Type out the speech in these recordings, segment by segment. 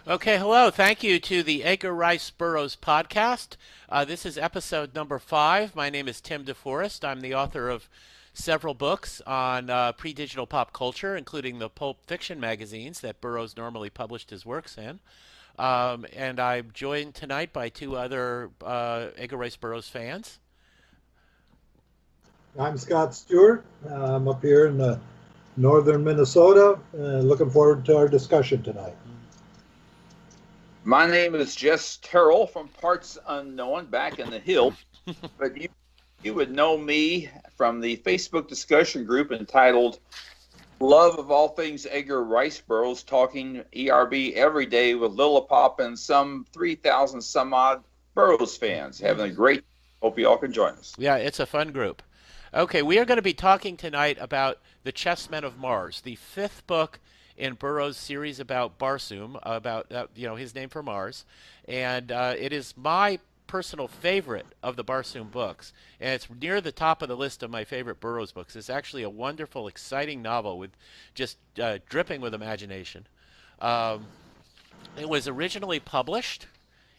Okay, hello. Thank you to the Edgar Rice Burroughs podcast. This is episode number 5. My name is Tim DeForest. I'm the author of several books on pre-digital pop culture, including the Pulp Fiction magazines that Burroughs normally published his works in. And I'm joined tonight by two other Edgar Rice Burroughs fans. I'm Scott Stewart. I'm up here in northern Minnesota. Looking forward to our discussion tonight. My name is Jess Terrell from Parts Unknown back in the hill, but you would know me from the Facebook discussion group entitled Love of All Things Edgar Rice Burroughs, talking ERB every day with Lillipop and some 3,000 some odd Burroughs fans. Having a great, hope you all can join us. Yeah, it's a fun group. Okay, we are going to be talking tonight about the Chessmen of Mars, the fifth book in Burroughs' series about Barsoom, about his name for Mars, and it is my personal favorite of the Barsoom books, and it's near the top of the list of my favorite Burroughs books. It's actually a wonderful, exciting novel with just dripping with imagination. Um, it was originally published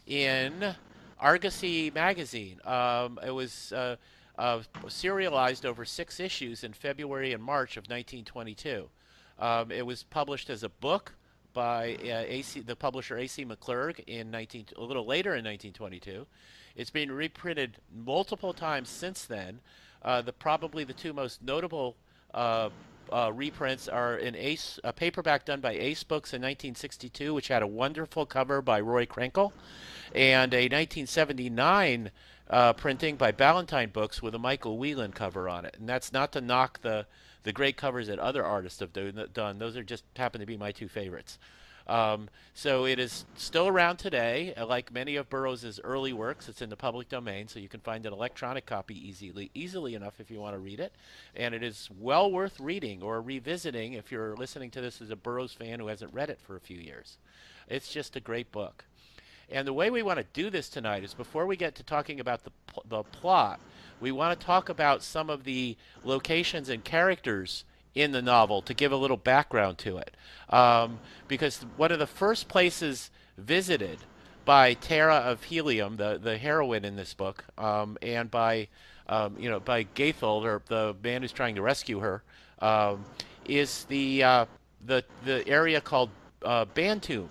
in Argosy magazine. It was serialized over 6 issues in February and March of 1922. It was published as a book by the publisher A.C. McClurg a little later in 1922. It's been reprinted multiple times since then. Probably the two most notable reprints are a paperback done by Ace Books in 1962, which had a wonderful cover by Roy Krenkel, and a 1979 printing by Ballantine Books with a Michael Whelan cover on it. And that's not to knock the great covers that other artists have done. Those are just happen to be my two favorites. So it is still around today. Like many of Burroughs' early works, it's in the public domain, so you can find an electronic copy easily enough if you want to read it. And it is well worth reading or revisiting if you're listening to this as a Burroughs fan who hasn't read it for a few years. It's just a great book. And the way we want to do this tonight is, before we get to talking about the plot, we want to talk about some of the locations and characters in the novel to give a little background to it. Because one of the first places visited by Tara of Helium, the heroine in this book, and by Gaethel, or the man who's trying to rescue her, is the area called Bantoom,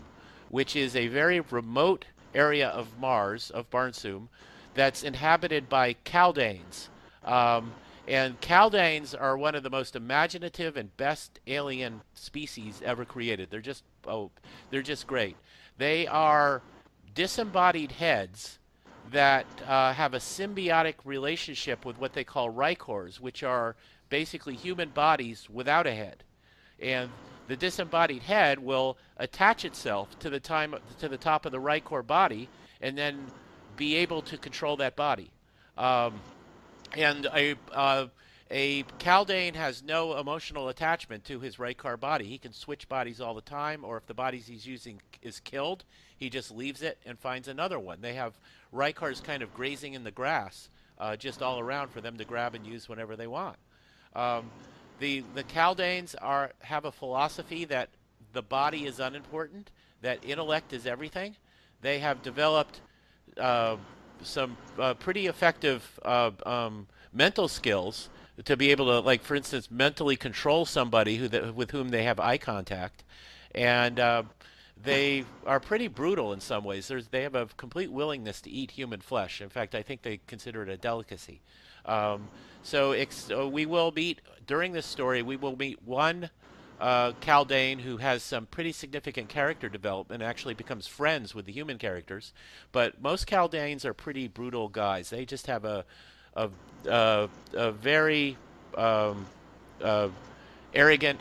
which is a very remote area of Mars, of Barsoom, that's inhabited by Kaldanes. And Kaldanes are one of the most imaginative and best alien species ever created. They're just great. They are disembodied heads that have a symbiotic relationship with what they call Rykors, which are basically human bodies without a head. And the disembodied head will attach itself to the top of the Rykor body, and then be able to control that body. And a Kaldane has no emotional attachment to his Rykor body. He can switch bodies all the time, or if the bodies he's using is killed, he just leaves it and finds another one. They have Rykors kind of grazing in the grass, just all around for them to grab and use whenever they want. The Kaldanes have a philosophy that the body is unimportant, that intellect is everything. They have developed some pretty effective mental skills to be able to, like, for instance, mentally control somebody with whom they have eye contact. And they are pretty brutal in some ways. They have a complete willingness to eat human flesh. In fact, I think they consider it a delicacy. So we will meet, during this story, we will meet one Kaldane who has some pretty significant character development, actually becomes friends with the human characters. But most Kaldanes are pretty brutal guys. They just have a very arrogant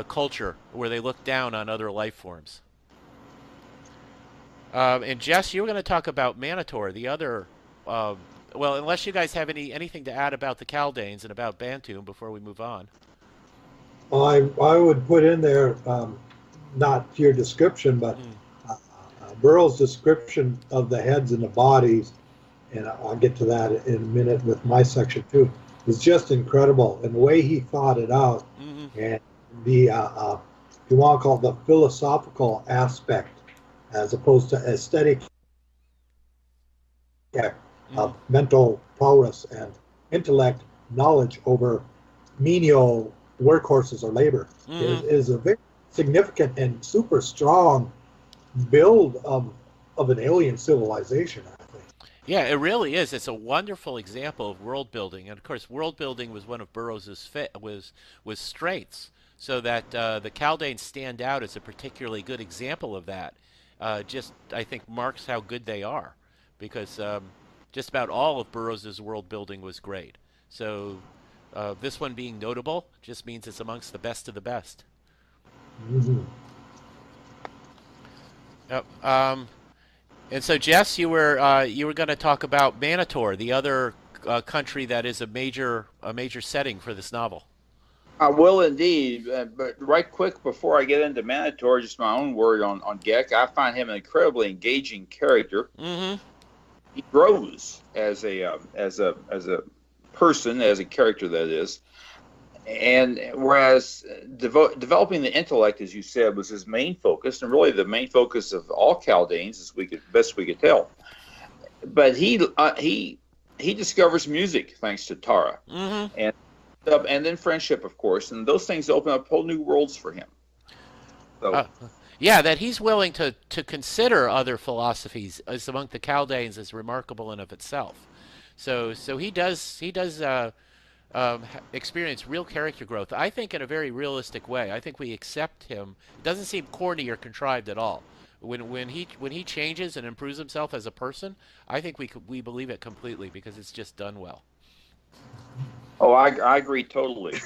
culture where they look down on other life forms. And Jess, you were going to talk about Manator, the other. Well, unless you guys have anything to add about the Kaldanes and about Bantoom before we move on. Well, I would put in there, not your description, but Burroughs' description of the heads and the bodies, and I'll get to that in a minute with my section too, is just incredible. And the way he thought it out, and the, you want to call it the philosophical aspect as opposed to aesthetic, mental prowess and intellect knowledge over menial workhorses or labor is a very significant and super strong build of an alien civilization, I think. Yeah, it really is. It's a wonderful example of world building, and of course, world building was one of Burroughs's was strengths. So that the Kaldanes stand out as a particularly good example of that. Just I think marks how good they are, because just about all of Burroughs's world building was great. So this one being notable just means it's amongst the best of the best. Mm-hmm. Yep. And so, Jess, you were going to talk about Manator, the other country that is a major setting for this novel. I will indeed, but right quick before I get into Manator, just my own word on Gek. I find him an incredibly engaging character. Mm-hmm. He grows as a person, as a character, that is. And whereas developing the intellect, as you said, was his main focus, and really the main focus of all Kaldanes, as best we could tell. But he discovers music thanks to Tara, and then friendship, of course, and those things open up whole new worlds for him. So, yeah, that he's willing to consider other philosophies as among the Kaldanes is remarkable in of itself. So he does experience real character growth, I think, in a very realistic way. I think we accept him. It doesn't seem corny or contrived at all. When he changes and improves himself as a person, I think we believe it completely because it's just done well. Oh, I agree totally.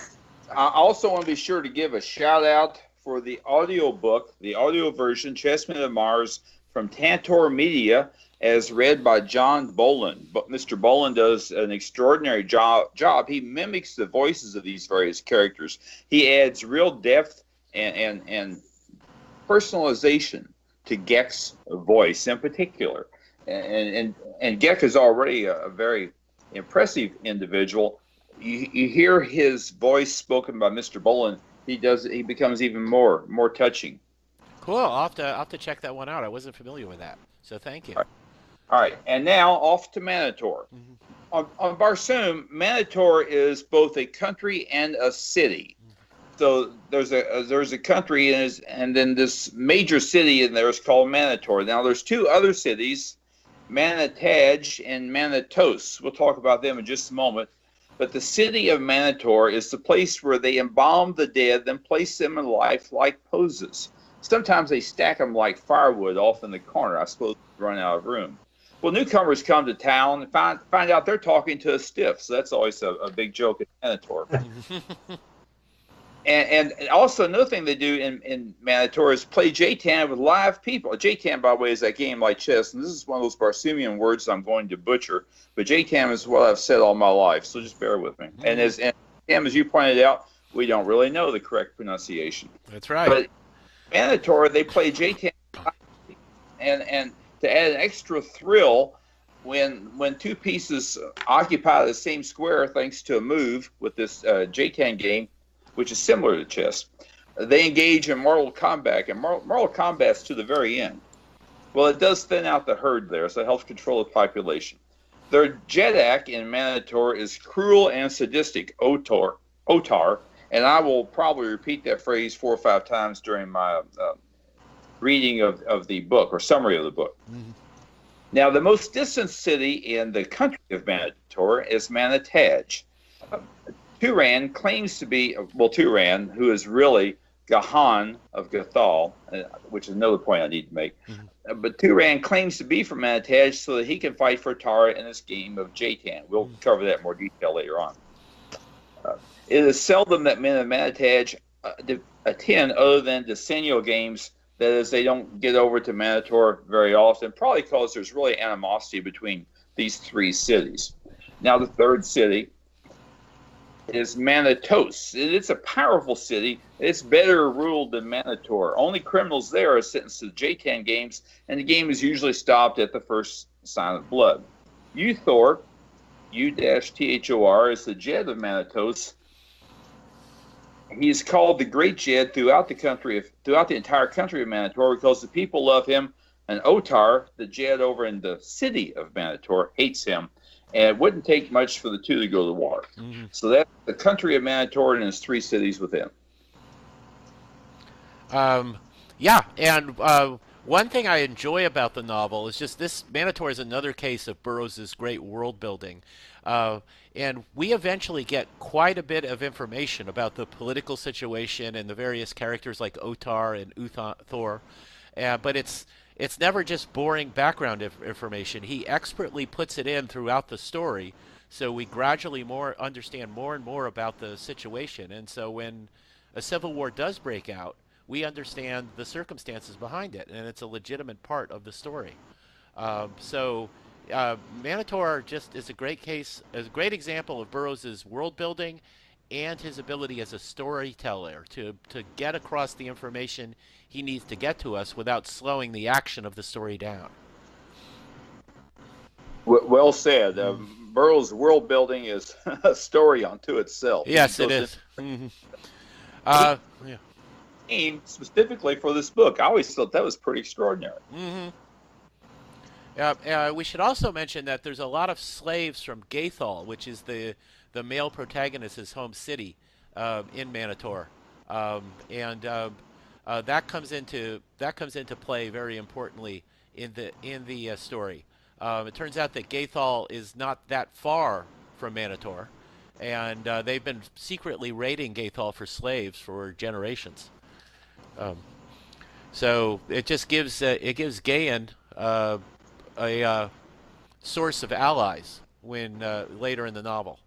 I also want to be sure to give a shout out for the audio book, the audio version, Chessmen of Mars, from Tantor Media, as read by John Boland. But Mr. Boland does an extraordinary job. He mimics the voices of these various characters. He adds real depth and personalization to Gek's voice in particular. And Gek is already a very impressive individual. You hear his voice spoken by Mr. Boland. He becomes even more touching. Cool. I'll have to check that one out. I wasn't familiar with that, so thank you. All right, and now off to Manator. On Barsoom, Manator is both a country and a city. So there's a country and then this major city in there is called Manator. Now there's two other cities, Manataj and Manitos. We'll talk about them in just a moment. But the city of Manator is the place where they embalm the dead, then place them in life-like poses. Sometimes they stack them like firewood off in the corner, I suppose, to run out of room. Well, newcomers come to town and find out they're talking to a stiff, so that's always a big joke at Manator. and also another thing they do in Manator is play Jetan with live people. Jetan, by the way, is that game like chess, and this is one of those Barsoomian words I'm going to butcher, but Jetan is what I've said all my life, so just bear with me. And as you pointed out, we don't really know the correct pronunciation. That's right. But Manator, they play Jetan, and to add an extra thrill, when two pieces occupy the same square thanks to a move with this Jetan game, which is similar to chess, they engage in mortal combat, and mortal combat's to the very end. Well, it does thin out the herd there, so it helps control the population. Their Jetak in Manator is cruel and sadistic, Otar, and I will probably repeat that phrase 4 or 5 times during my reading of the book, or summary of the book. Now, the most distant city in the country of Manator is Manataj. Turan claims to be, Turan, who is really Gahan of Gathal, which is another point I need to make. But Turan claims to be from Manataj so that he can fight for Tara in this game of Jetan. We'll cover that in more detail later on. It is seldom that men of Manataj attend other than decennial games. That is, they don't get over to Manator very often, probably because there's really animosity between these three cities. Now, the third city is Manitos. It's a powerful city. It's better ruled than Manator. Only criminals there are sentenced to Jetan games, and the game is usually stopped at the first sign of blood. Uthor, U-Thor, is the Jed of Manitos. He is called the Great Jed throughout the entire country of Manator because the people love him an Otar, the Jed over in the city of Manator, hates him, and it wouldn't take much for the two to go to war. Mm-hmm. So that's the country of Manator and its 3 cities within. Yeah, and one thing I enjoy about the novel is just this. Manator is another case of Burroughs' great world building. And we eventually get quite a bit of information about the political situation and the various characters like Otar and Thor. But it's never just boring background information. He expertly puts it in throughout the story, so we gradually understand more and more about the situation. And so when a civil war does break out, we understand the circumstances behind it, and it's a legitimate part of the story. Manator just is a great example of Burroughs' world building and his ability as a storyteller to get across the information he needs to get to us without slowing the action of the story down. Well said. Burroughs' world building is a story unto itself. Yes, it is. Mm-hmm. Yeah. Specifically for this book, I always thought that was pretty extraordinary. Mm-hmm. We should also mention that there's a lot of slaves from Gathol, which is the male protagonist's home city in Manator, and that comes into play very importantly in the story. It turns out that Gathol is not that far from Manator, and they've been secretly raiding Gathol for slaves for generations. So it just gives Gahan a source of allies when later in the novel.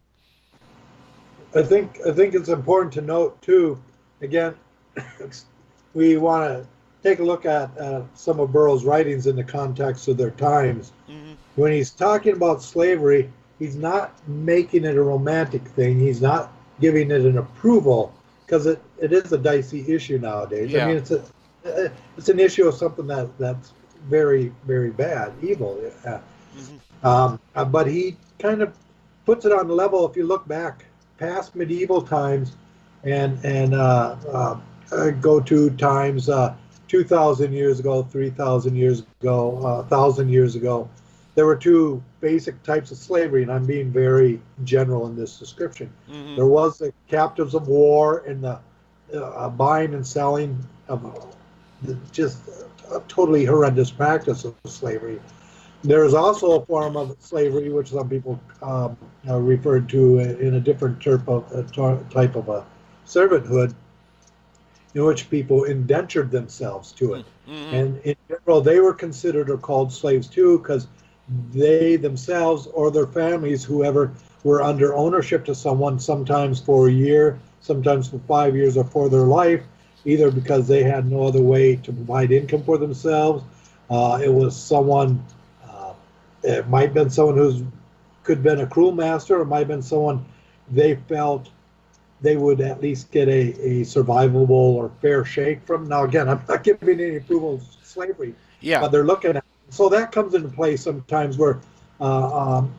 I think it's important to note too. Again, we want to take a look at some of Burroughs' writings in the context of their times. Mm-hmm. When he's talking about slavery, he's not making it a romantic thing. He's not giving it an approval, because it is a dicey issue nowadays. Yeah. I mean, it's an issue of something that's very, very bad, evil. Mm-hmm. But he kind of puts it on the level. If you look back past medieval times and go to times 2,000 years ago, 3,000 years ago, 1,000 years ago, there were 2 basic types of slavery, and I'm being very general in this description. Mm-hmm. There was the captives of war and the buying and selling of just a totally horrendous practice of slavery. There is also a form of slavery which some people referred to in a different type of a servanthood, in which people indentured themselves to it. Mm-hmm. And in general, they were considered or called slaves too, because they themselves or their families, whoever, were under ownership to someone, sometimes for a year, sometimes for 5 years, or for their life, either because they had no other way to provide income for themselves. It was someone, it might have been someone who could have been a cruel master, or it might have been someone they felt they would at least get a survivable or fair shake from. Now, again, I'm not giving any approval of slavery, but they're looking at it. So that comes into play sometimes where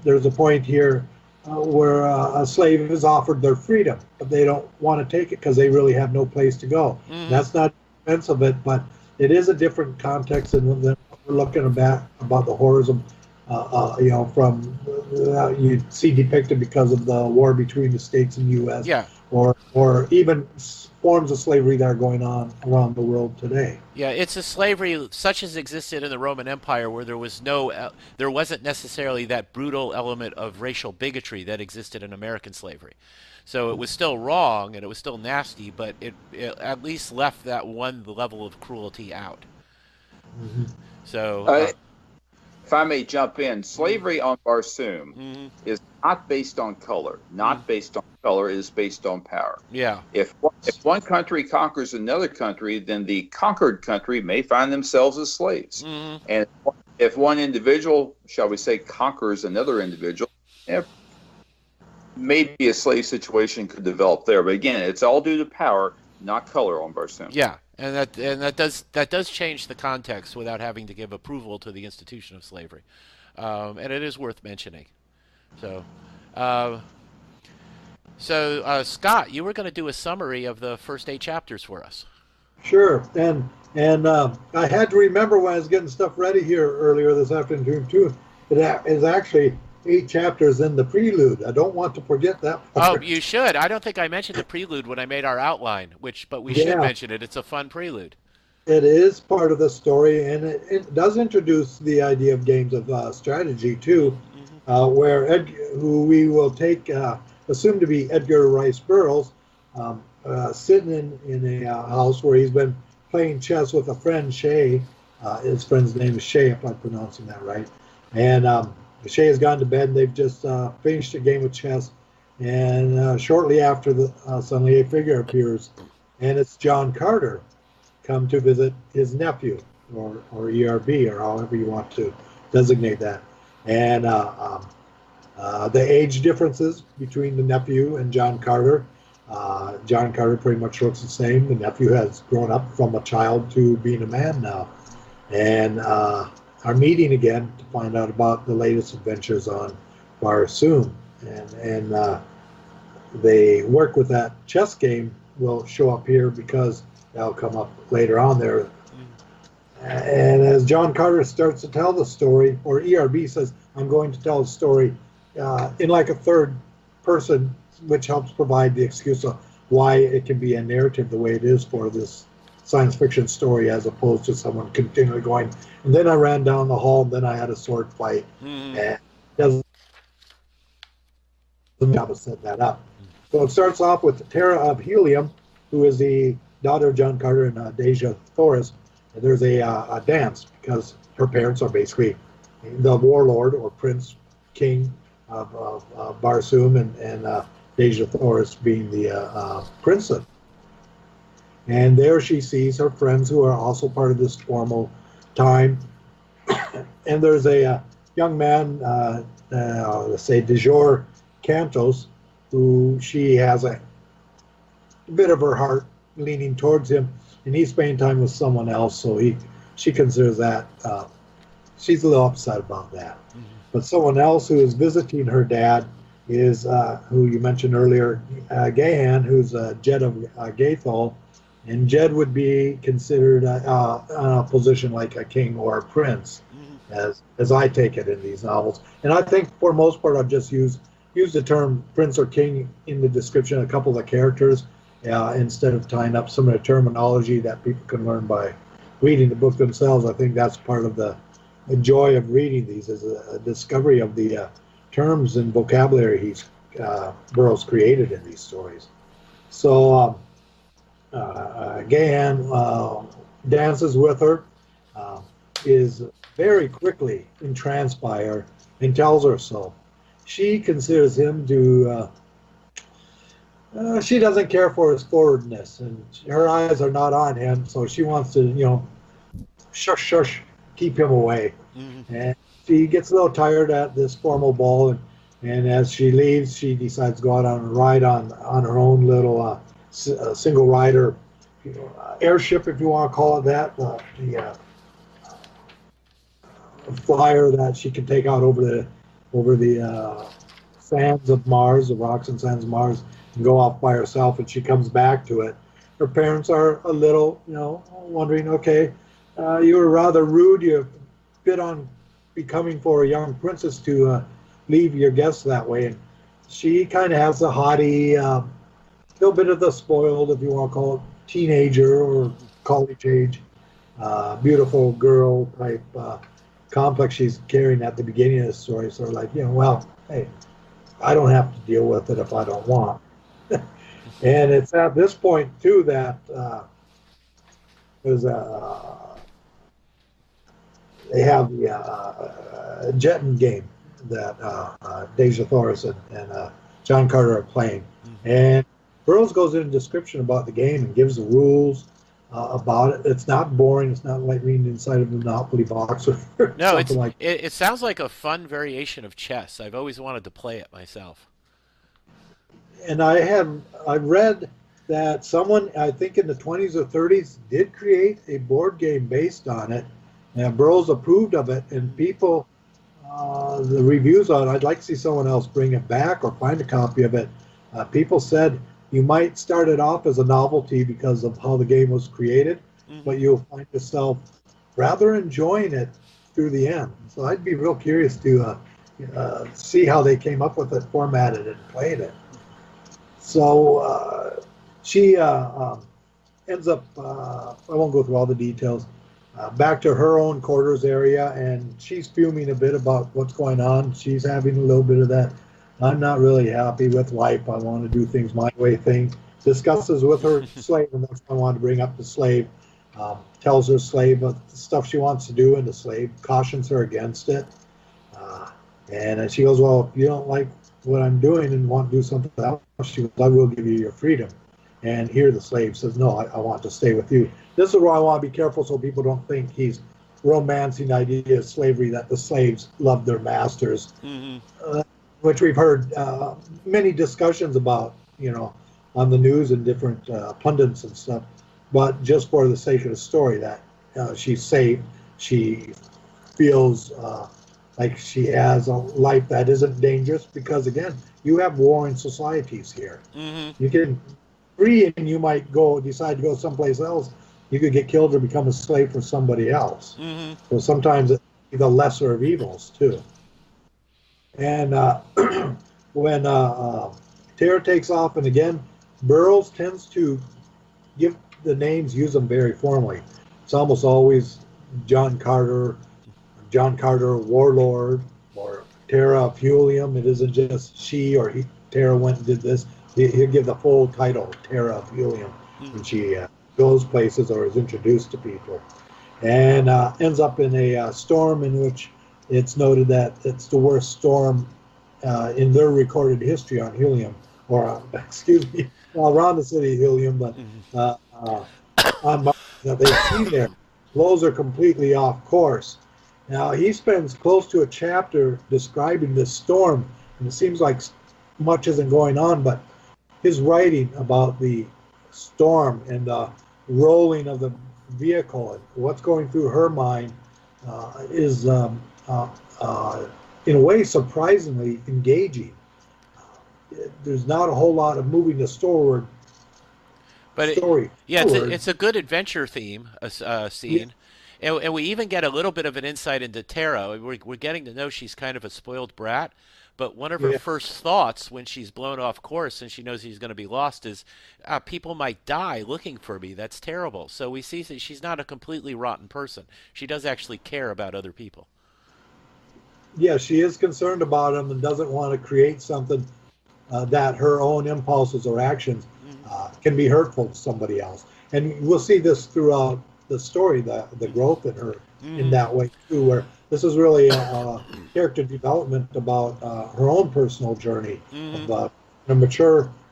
there's a point here where a slave is offered their freedom, but they don't want to take it because they really have no place to go. Mm-hmm. That's not defense of it, but it is a different context than we're looking about the horrors of, from you see depicted because of the war between the states and the U.S. Yeah. Or even forms of slavery that are going on around the world today. Yeah, it's a slavery such as existed in the Roman Empire, where there wasn't necessarily that brutal element of racial bigotry that existed in American slavery. So it was still wrong and it was still nasty, but it at least left that one level of cruelty out. Mm-hmm. So, if I may jump in, slavery on Barsoom is not based on color. Based on color, it is based on power. Yeah. If one country conquers another country, then the conquered country may find themselves as slaves. Mm-hmm. And if one individual, shall we say, conquers another individual, maybe a slave situation could develop there. But again, it's all due to power, not color on Barsoom. Yeah. And that does change the context without having to give approval to the institution of slavery, and it is worth mentioning. So Scott, you were going to do a summary of the first 8 chapters for us. Sure, and And I had to remember when I was getting stuff ready here earlier this afternoon, too, it is actually 8 chapters in the prelude. I don't want to forget that part. Oh, you should. I don't think I mentioned the prelude when I made our outline, but we should Yeah, mention it. It's a fun prelude. it is part of the story, and it does introduce the idea of games of strategy, too, where who we will take, assumed to be Edgar Rice Burroughs, sitting in a house where he's been playing chess with a friend, Shay. His friend's name is Shay, if I'm pronouncing that right. And Shay has gone to bed, and they've just finished a game of chess. And shortly after, suddenly a figure appears, and it's John Carter, come to visit his nephew, or ERB, or however you want to designate that. And the age differences between the nephew and John Carter. John Carter pretty much looks the same. The nephew has grown up from a child to being a man now. And are meeting again to find out about the latest adventures on Barsoom. And they work with that chess game will show up here because that'll come up later on there. And as John Carter starts to tell the story, or ERB says, I'm going to tell the story in like a third person, which helps provide the excuse of why it can be a narrative the way it is for this science fiction story, as opposed to someone continually going, and then I ran down the hall, and then I had a sword fight. And doesn't job of set that up. So it starts off with Tara of Helium, who is the daughter of John Carter and Deja Thoris. And there's a dance because her parents are basically the warlord or prince king of Barsoom, and Deja Thoris being the princess. And there she sees her friends who are also part of this formal time. And there's a young man, let's say de jure Cantos, who she has a bit of her heart leaning towards him, and he's spending time with someone else, so she considers that she's a little upset about that. But someone else who is visiting her dad is who you mentioned earlier, Gahan, who's Jed of Gathol, and Jed would be considered a position like a king or a prince, as I take it in these novels. And I think for the most part I've just used the term prince or king in the description of a couple of the characters, instead of tying up some of the terminology that people can learn by reading the book themselves. I think that's part of the joy of reading these, is a discovery of the terms and vocabulary Burroughs created in these stories. So Gahan dances with her, is very quickly entranced by her, and tells her so. She considers him to, she doesn't care for his forwardness, and her eyes are not on him, so she wants to, shush, keep him away. And she gets a little tired at this formal ball, and as she leaves, she decides to go out on a ride on her own little single rider airship, if you want to call it that, the flyer that she can take out over the sands of Mars, the rocks and sands of Mars, and go off by herself, and she comes back to it. Her parents are a little, wondering, okay, you were rather rude, you bid on becoming for a young princess to leave your guests that way. And she kind of has a haughty, little bit of the spoiled, if you want to call it, teenager or college age, beautiful girl type complex she's carrying at the beginning of the story. So like, well, hey, I don't have to deal with it if I don't want. And it's at this point too that there's they have the Jetan game that Deja Thoris and John Carter are playing. And Burroughs goes into description about the game and gives the rules about it. It's not boring. It's not like reading inside of a Monopoly box or No, something like that. It sounds like a fun variation of chess. I've always wanted to play it myself. And I read that someone, I think in the 20s or 30s, did create a board game based on it, and Burroughs approved of it, and people, the reviews on it, I'd like to see someone else bring it back or find a copy of it. People said you might start it off as a novelty because of how the game was created, but you'll find yourself rather enjoying it through the end. So I'd be real curious to see how they came up with it, formatted it, and played it. So she ends up, I won't go through all the details, back to her own quarters area, and she's fuming a bit about what's going on. She's having a little bit of that, I'm not really happy with life, I want to do things my way thing. Discusses with her slave, and that's why I wanted to bring up the slave. Tells her slave the stuff she wants to do, and the slave cautions her against it. And she goes, well, if you don't like what I'm doing and want to do something else, she goes, I will give you your freedom. And here the slave says, no, I want to stay with you. This is where I want to be careful so people don't think he's romancing the idea of slavery, that the slaves love their masters, which we've heard many discussions about, on the news and different pundits and stuff. But just for the sake of the story, that she's safe, she feels like she has a life that isn't dangerous, because again, you have warring societies here. You can free, and you might decide to go someplace else. You could get killed or become a slave for somebody else. So sometimes it's the lesser of evils too. And when Tara takes off, and again, Burroughs tends to give the names, use them very formally. It's almost always John Carter, Warlord, or Tara of Helium. It isn't just she or Tara went and did this. He'll give the full title, Tara of Helium, when she goes places or is introduced to people. And ends up in a storm in which it's noted that it's the worst storm in their recorded history on Helium, or around the city of Helium, but on Mars that they've seen there. Blows are completely off course. Now, he spends close to a chapter describing this storm, and it seems like much isn't going on, but his writing about the storm and the rolling of the vehicle and what's going through her mind is, in a way, surprisingly engaging. There's not a whole lot of moving the story. But it's a good adventure theme scene. Yeah. And we even get a little bit of an insight into Tara. We're getting to know she's kind of a spoiled brat, but one of her first thoughts when she's blown off course and she knows he's going to be lost is, people might die looking for me. That's terrible. So we see that she's not a completely rotten person. She does actually care about other people. Yeah, she is concerned about them and doesn't want to create something that her own impulses or actions can be hurtful to somebody else. And we'll see this throughout the story, the growth in her in that way too, where this is really a character development about her own personal journey of a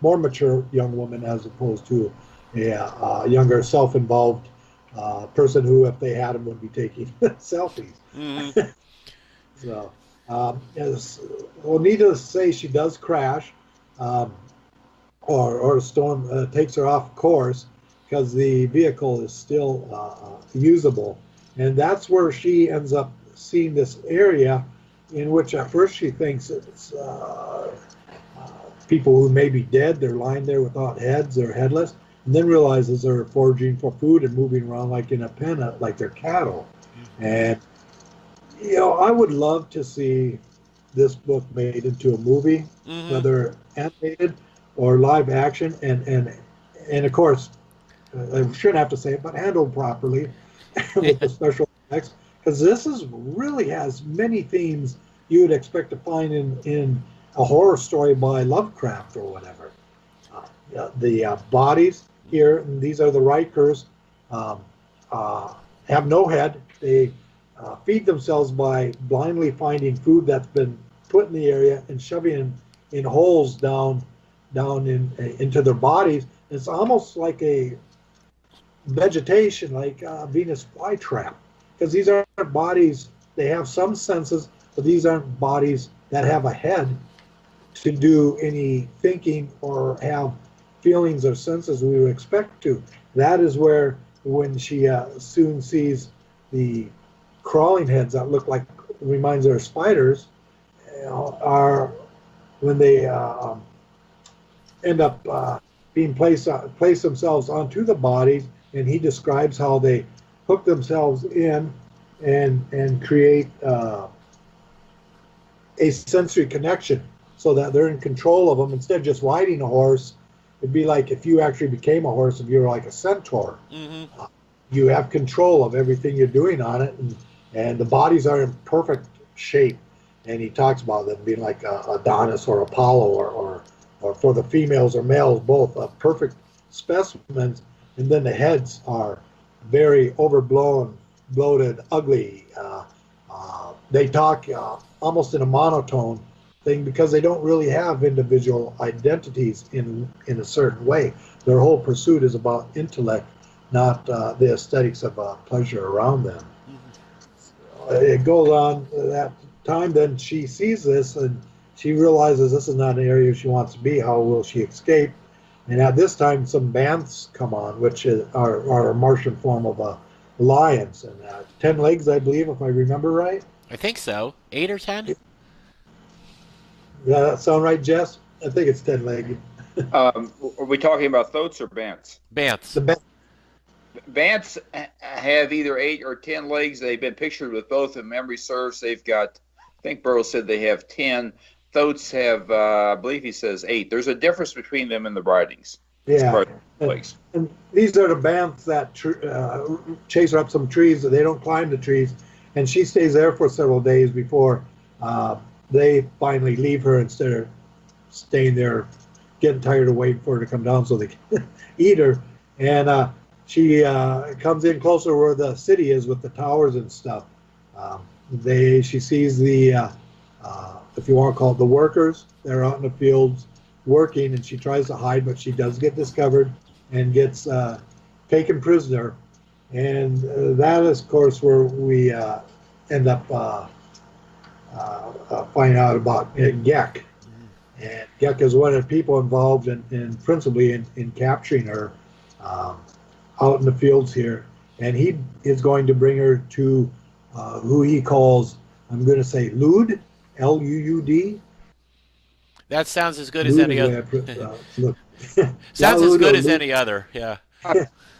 more mature young woman, as opposed to a younger, self-involved person who, if they had him, would be taking selfies. So, needless to say, she does crash, or a storm takes her off course, because the vehicle is still usable. And that's where she ends up seeing this area in which at first she thinks it's people who may be dead. They're lying there without heads or headless, and then realizes they're foraging for food and moving around like in a pen, like they're cattle. And I would love to see this book made into a movie, whether animated or live action, and of course, I shouldn't have to say it, but handled properly with the special effects, because this really has many themes you would expect to find in a horror story by Lovecraft or whatever. The bodies here, and these are the Rikers, have no head. They feed themselves by blindly finding food that's been put in the area and shoving in holes down into their bodies. It's almost like a vegetation, like a Venus flytrap, because these aren't bodies. They have some senses, but these aren't bodies that have a head to do any thinking or have feelings or senses we would expect to. That is where, when she soon sees the crawling heads that look like, reminds her of spiders, are when they end up being place themselves onto the bodies, and he describes how they hook themselves in and create a sensory connection so that they're in control of them. Instead of just riding a horse, it'd be like if you actually became a horse, if you were like a centaur. You have control of everything you're doing on it, and the bodies are in perfect shape. And he talks about them being like Adonis or Apollo, or for the females or males both, perfect specimens. And then the heads are very overblown, bloated, ugly. They talk almost in a monotone thing because they don't really have individual identities in a certain way. Their whole pursuit is about intellect, not the aesthetics of pleasure around them. It goes on that time, then she sees this and she realizes this is not an area she wants to be. How will she escape? And at this time, some banths come on, which are a Martian form of lions, and 10 legs, I believe, if I remember right. I think so. 8 or 10? Does that sound right, Jess? I think it's 10-legged. Are we talking about thoats or banths? Banths. The Banths have either 8 or 10 legs. They've been pictured with both, if memory serves. They've got, I think Burroughs said they have 10. Thoats have, I believe he says 8. There's a difference between them in the writings. Yeah. And these are the banths that chase her up some trees. They don't climb the trees. And she stays there for several days before they finally leave her instead of staying there, getting tired of waiting for her to come down so they can eat her. And she comes in closer where the city is with the towers and stuff. She sees the, if you want to call it the workers, they're out in the fields working, and she tries to hide, but she does get discovered and gets taken prisoner. And that is, of course, where we end up finding out about Gek. And Gek is one of the people involved in principally in capturing her out in the fields here. And he is going to bring her to who he calls, I'm going to say Lud, L-U-U-D. That sounds as good as any other. Sounds as good as any other, yeah.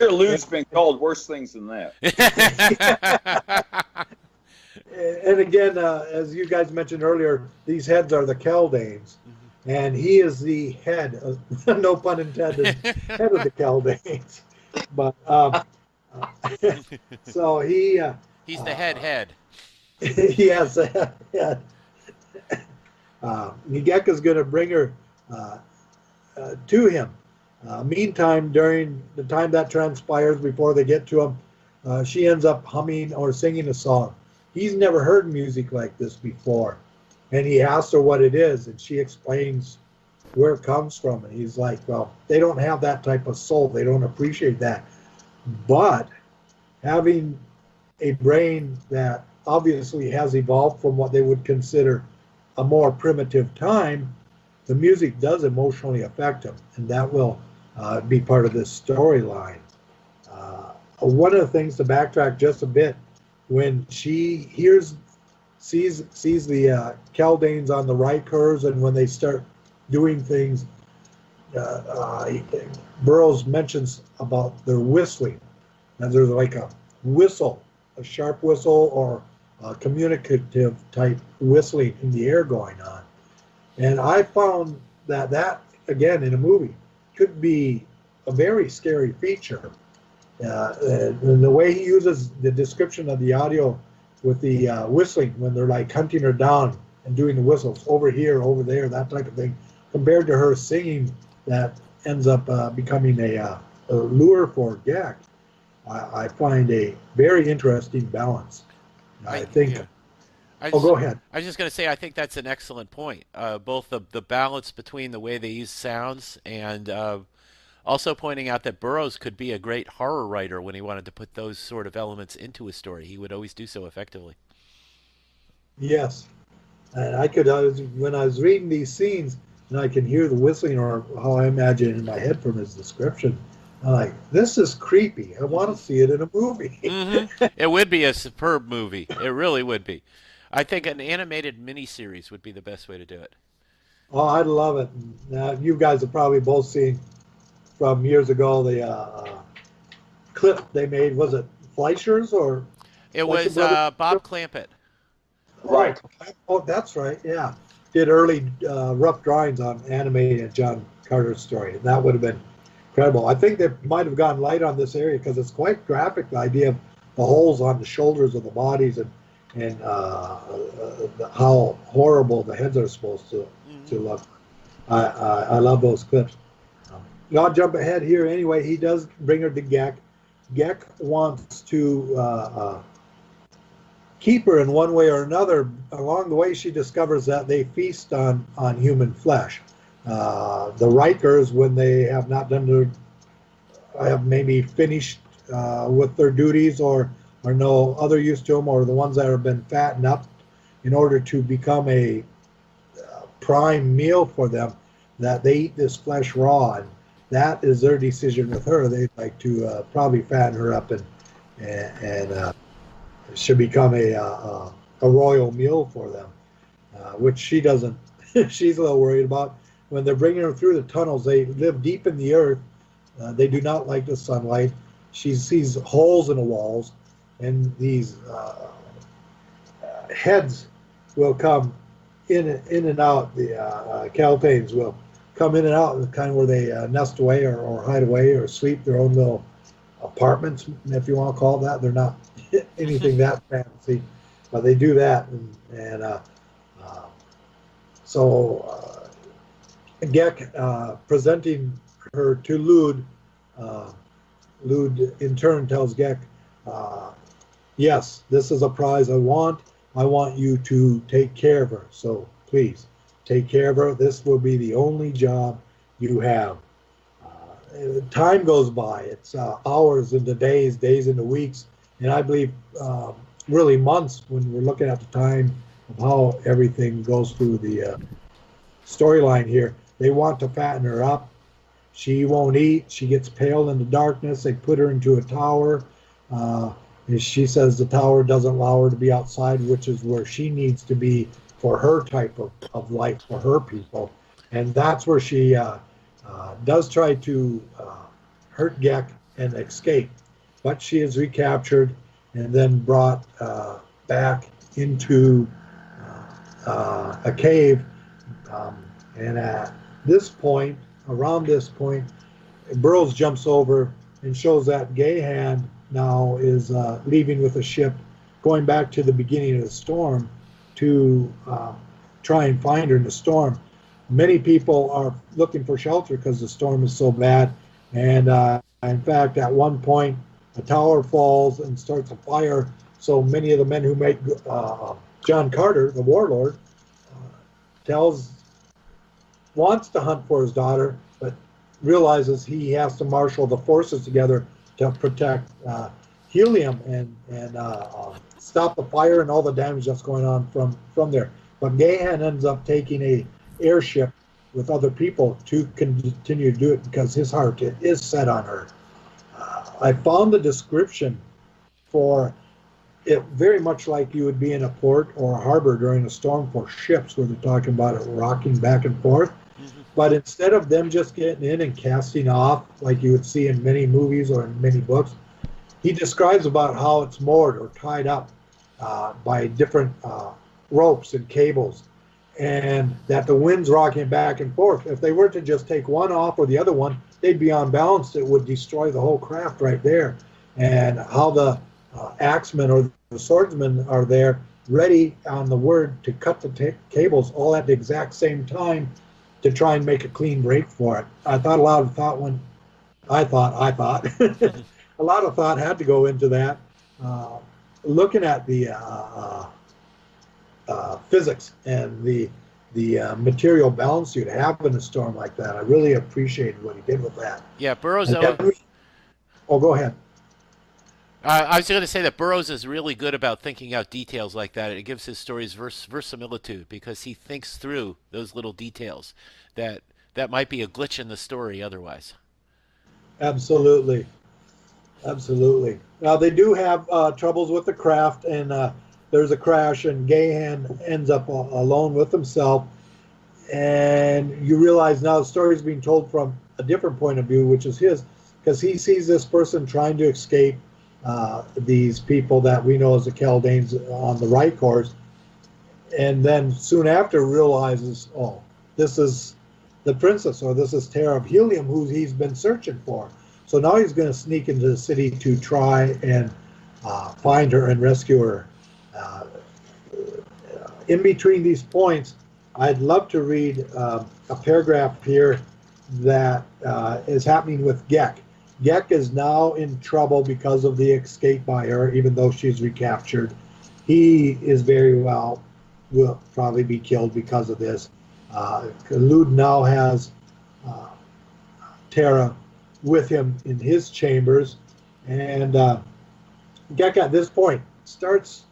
Lud's been called worse things than that. And again, as you guys mentioned earlier, these heads are the Kaldanes. And he is the head, no pun intended, head of the Kaldanes. But so he's the head. Yes, head. Gek is going to bring her to him. Meantime, during the time that transpires before they get to him, she ends up humming or singing a song. He's never heard music like this before. And he asks her what it is, and she explains where it comes from. And he's like, well, they don't have that type of soul. They don't appreciate that. But having a brain that obviously has evolved from what they would consider a more primitive time, the music does emotionally affect him, and that will be part of this storyline. One of the things, to backtrack just a bit, when she sees the Kaldanes on the right curves, and when they start doing things, Burroughs mentions about their whistling, and there's like a whistle, a sharp whistle, or communicative type whistling in the air going on. And I found that again in a movie could be a very scary feature. And the way he uses the description of the audio with the whistling, when they're like hunting her down and doing the whistles over here, over there, that type of thing, compared to her singing that ends up becoming a lure for Gek, I find a very interesting balance. I think. Yeah. Go ahead. I was just going to say, I think that's an excellent point. Both the balance between the way they use sounds and also pointing out that Burroughs could be a great horror writer when he wanted to put those sort of elements into a story. He would always do so effectively. Yes. And when I was reading these scenes, and I can hear the whistling, or how I imagine it in my head from his description, I'm like, this is creepy. I want to see it in a movie. Mm-hmm. It would be a superb movie. It really would be. I think an animated miniseries would be the best way to do it. Oh, I'd love it. Now, you guys have probably both seen from years ago the clip they made. Was it Fleischer's or? It Fleischer was Brothers? Bob Clampett. Right. Oh, that's right. Yeah, did early rough drawings on animating John Carter's story, and that would have been incredible. I think they might have gone light on this area because it's quite graphic. The idea of the holes on the shoulders of the bodies and how horrible the heads are supposed to look. I love those clips. I'll jump ahead here anyway. He does bring her to Gek. Gek wants to keep her in one way or another. Along the way, she discovers that they feast on human flesh. The Rikers, when they have not done have maybe finished with their duties or no other use to them, or the ones that have been fattened up in order to become a prime meal for them, that they eat this flesh raw, and that is their decision with her. They'd like to probably fatten her up and should become a royal meal for them, which she doesn't. She's a little worried about. When they're bringing her through the tunnels, they live deep in the earth. They do not like the sunlight. She sees holes in the walls, and these heads will come in and out. The Kaldanes will come in and out, kind of where they nest away or hide away or sleep, their own little apartments, if you want to call it that. They're not anything that fancy, but they do that. So Gek presenting her to Lud. Lud in turn tells Gek, yes, this is a prize I want. I want you to take care of her. So please take care of her. This will be the only job you have. Time goes by. It's hours into days, days into weeks, and I believe really months when we're looking at the time of how everything goes through the storyline here. They want to fatten her up. She won't eat. She gets pale in the darkness. They put her into a tower. She says the tower doesn't allow her to be outside, which is where she needs to be for her type of life, for her people. And that's where she does try to hurt Gek and escape. But she is recaptured and then brought back into a cave. And at this point, around this point, Burroughs jumps over and shows that Gahan now is leaving with a ship, going back to the beginning of the storm to try and find her in the storm. Many people are looking for shelter because the storm is so bad. And in fact, at one point, a tower falls and starts a fire. So many of the men who make John Carter, the warlord, wants to hunt for his daughter, but realizes he has to marshal the forces together to protect Helium and stop the fire and all the damage that's going on from there. But Gahan ends up taking a airship with other people to continue to do it because his heart is set on her. I found the description for it very much like you would be in a port or a harbor during a storm for ships where they're talking about it rocking back and forth. But instead of them just getting in and casting off like you would see in many movies or in many books, he describes about how it's moored or tied up by different ropes and cables, and that the wind's rocking back and forth. If they were to just take one off or the other one, they'd be unbalanced. It would destroy the whole craft right there. And how the axemen or the swordsmen are there ready on the word to cut the cables all at the exact same time to try and make a clean break for it. I thought a lot of thought when I thought a lot of thought had to go into that. Looking at the physics and the material balance you'd have in a storm like that, I really appreciated what he did with that. Yeah, Burroughs. Go ahead. I was going to say that Burroughs is really good about thinking out details like that. It gives his stories verisimilitude because he thinks through those little details that might be a glitch in the story otherwise. Absolutely. Absolutely. Now, they do have troubles with the craft, and there's a crash, and Gahan ends up alone with himself. And you realize now the story is being told from a different point of view, which is his. because he sees this person trying to escape these people that we know as the Kaldanes on the right course, and then soon after realizes, oh, this is the princess, or this is Terra of Helium, who he's been searching for. So now he's going to sneak into the city to try and find her and rescue her. In between these points, I'd love to read a paragraph here that is happening with Gek. Gek is now in trouble because of the escape by her, even though she's recaptured. He is very well, will probably be killed because of this. Lud now has Terra with him in his chambers, and Gek at this point starts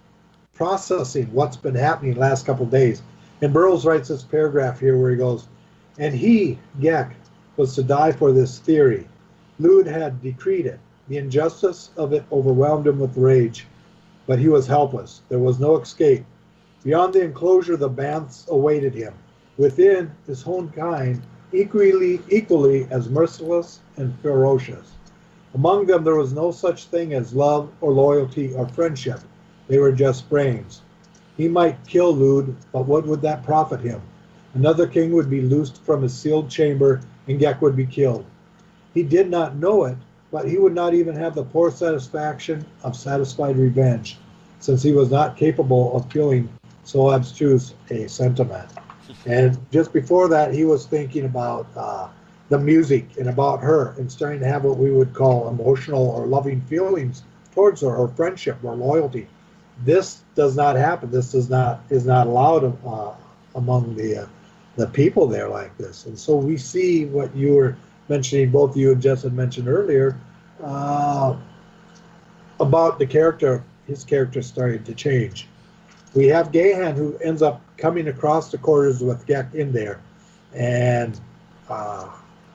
processing what's been happening the last couple of days. And Burroughs writes this paragraph here where he goes, and he, Gek, was to die for this theory. Lud had decreed it. The injustice of it overwhelmed him with rage, but he was helpless. There was no escape. Beyond the enclosure, the baths awaited him. Within, his own kind, equally as merciless and ferocious. Among them, there was no such thing as love or loyalty or friendship. They were just brains. He might kill Lud, but what would that profit him? Another king would be loosed from his sealed chamber, and Gek would be killed. He did not know it, but he would not even have the poor satisfaction of satisfied revenge, since he was not capable of feeling so abstruse a sentiment. And just before that, he was thinking about the music and about her, and starting to have what we would call emotional or loving feelings towards her, or friendship or loyalty. This does not happen. This is not allowed among the people there like this. And so we see what you were mentioning, both you and Jess had mentioned earlier, about the character, his character starting to change. We have Gahan, who ends up coming across the quarters with Gek in there, and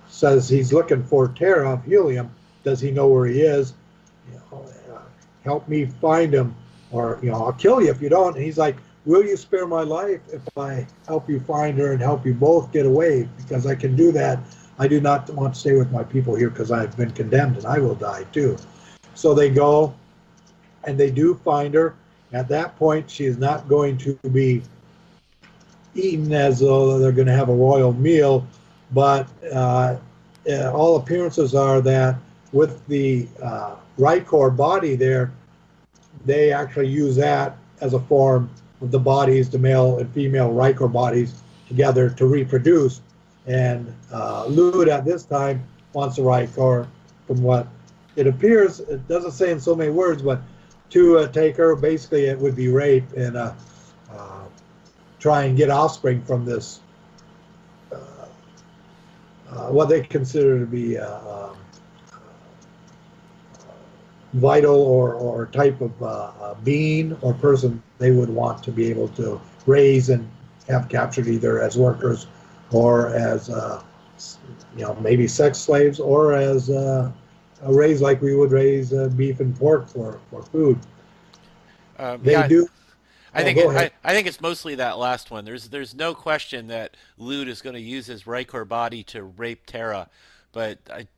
says he's looking for Terra of Helium. Does he know where he is? Help me find him, or I'll kill you if you don't. And he's like, will you spare my life if I help you find her and help you both get away? Because I can do that. I do not want to stay with my people here because I've been condemned and I will die too. So they go and they do find her. At that point, she is not going to be eaten as though they're going to have a royal meal, but all appearances are that with the Rykor body there, they actually use that as a form of the bodies, the male and female Rykor bodies together to reproduce. And Lud at this time wants a Rykor, from what it appears, it doesn't say in so many words, but to take her, basically it would be rape and try and get offspring from this, what they consider to be vital or type of being or person they would want to be able to raise and have captured either as workers or as maybe sex slaves, or as raised like we would raise beef and pork for food. They do. I think it's mostly that last one. There's no question that Lud is going to use his Rykor body to rape Terra, but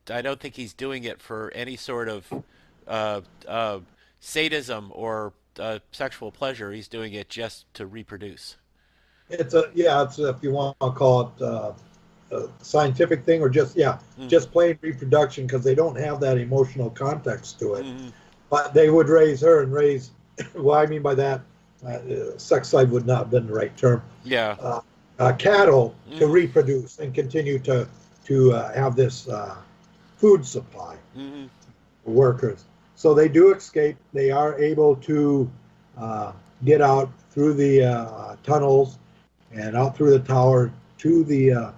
I don't think he's doing it for any sort of sadism or sexual pleasure. He's doing it just to reproduce. It's if you want to call it a scientific thing, or just plain reproduction, because they don't have that emotional context to it. But they would raise her and raise. What I mean by that, sex slave would not have been the right term. Yeah. Cattle to reproduce and continue to have this food supply for workers. So they do escape. They are able to get out through the tunnels and out through the tower to the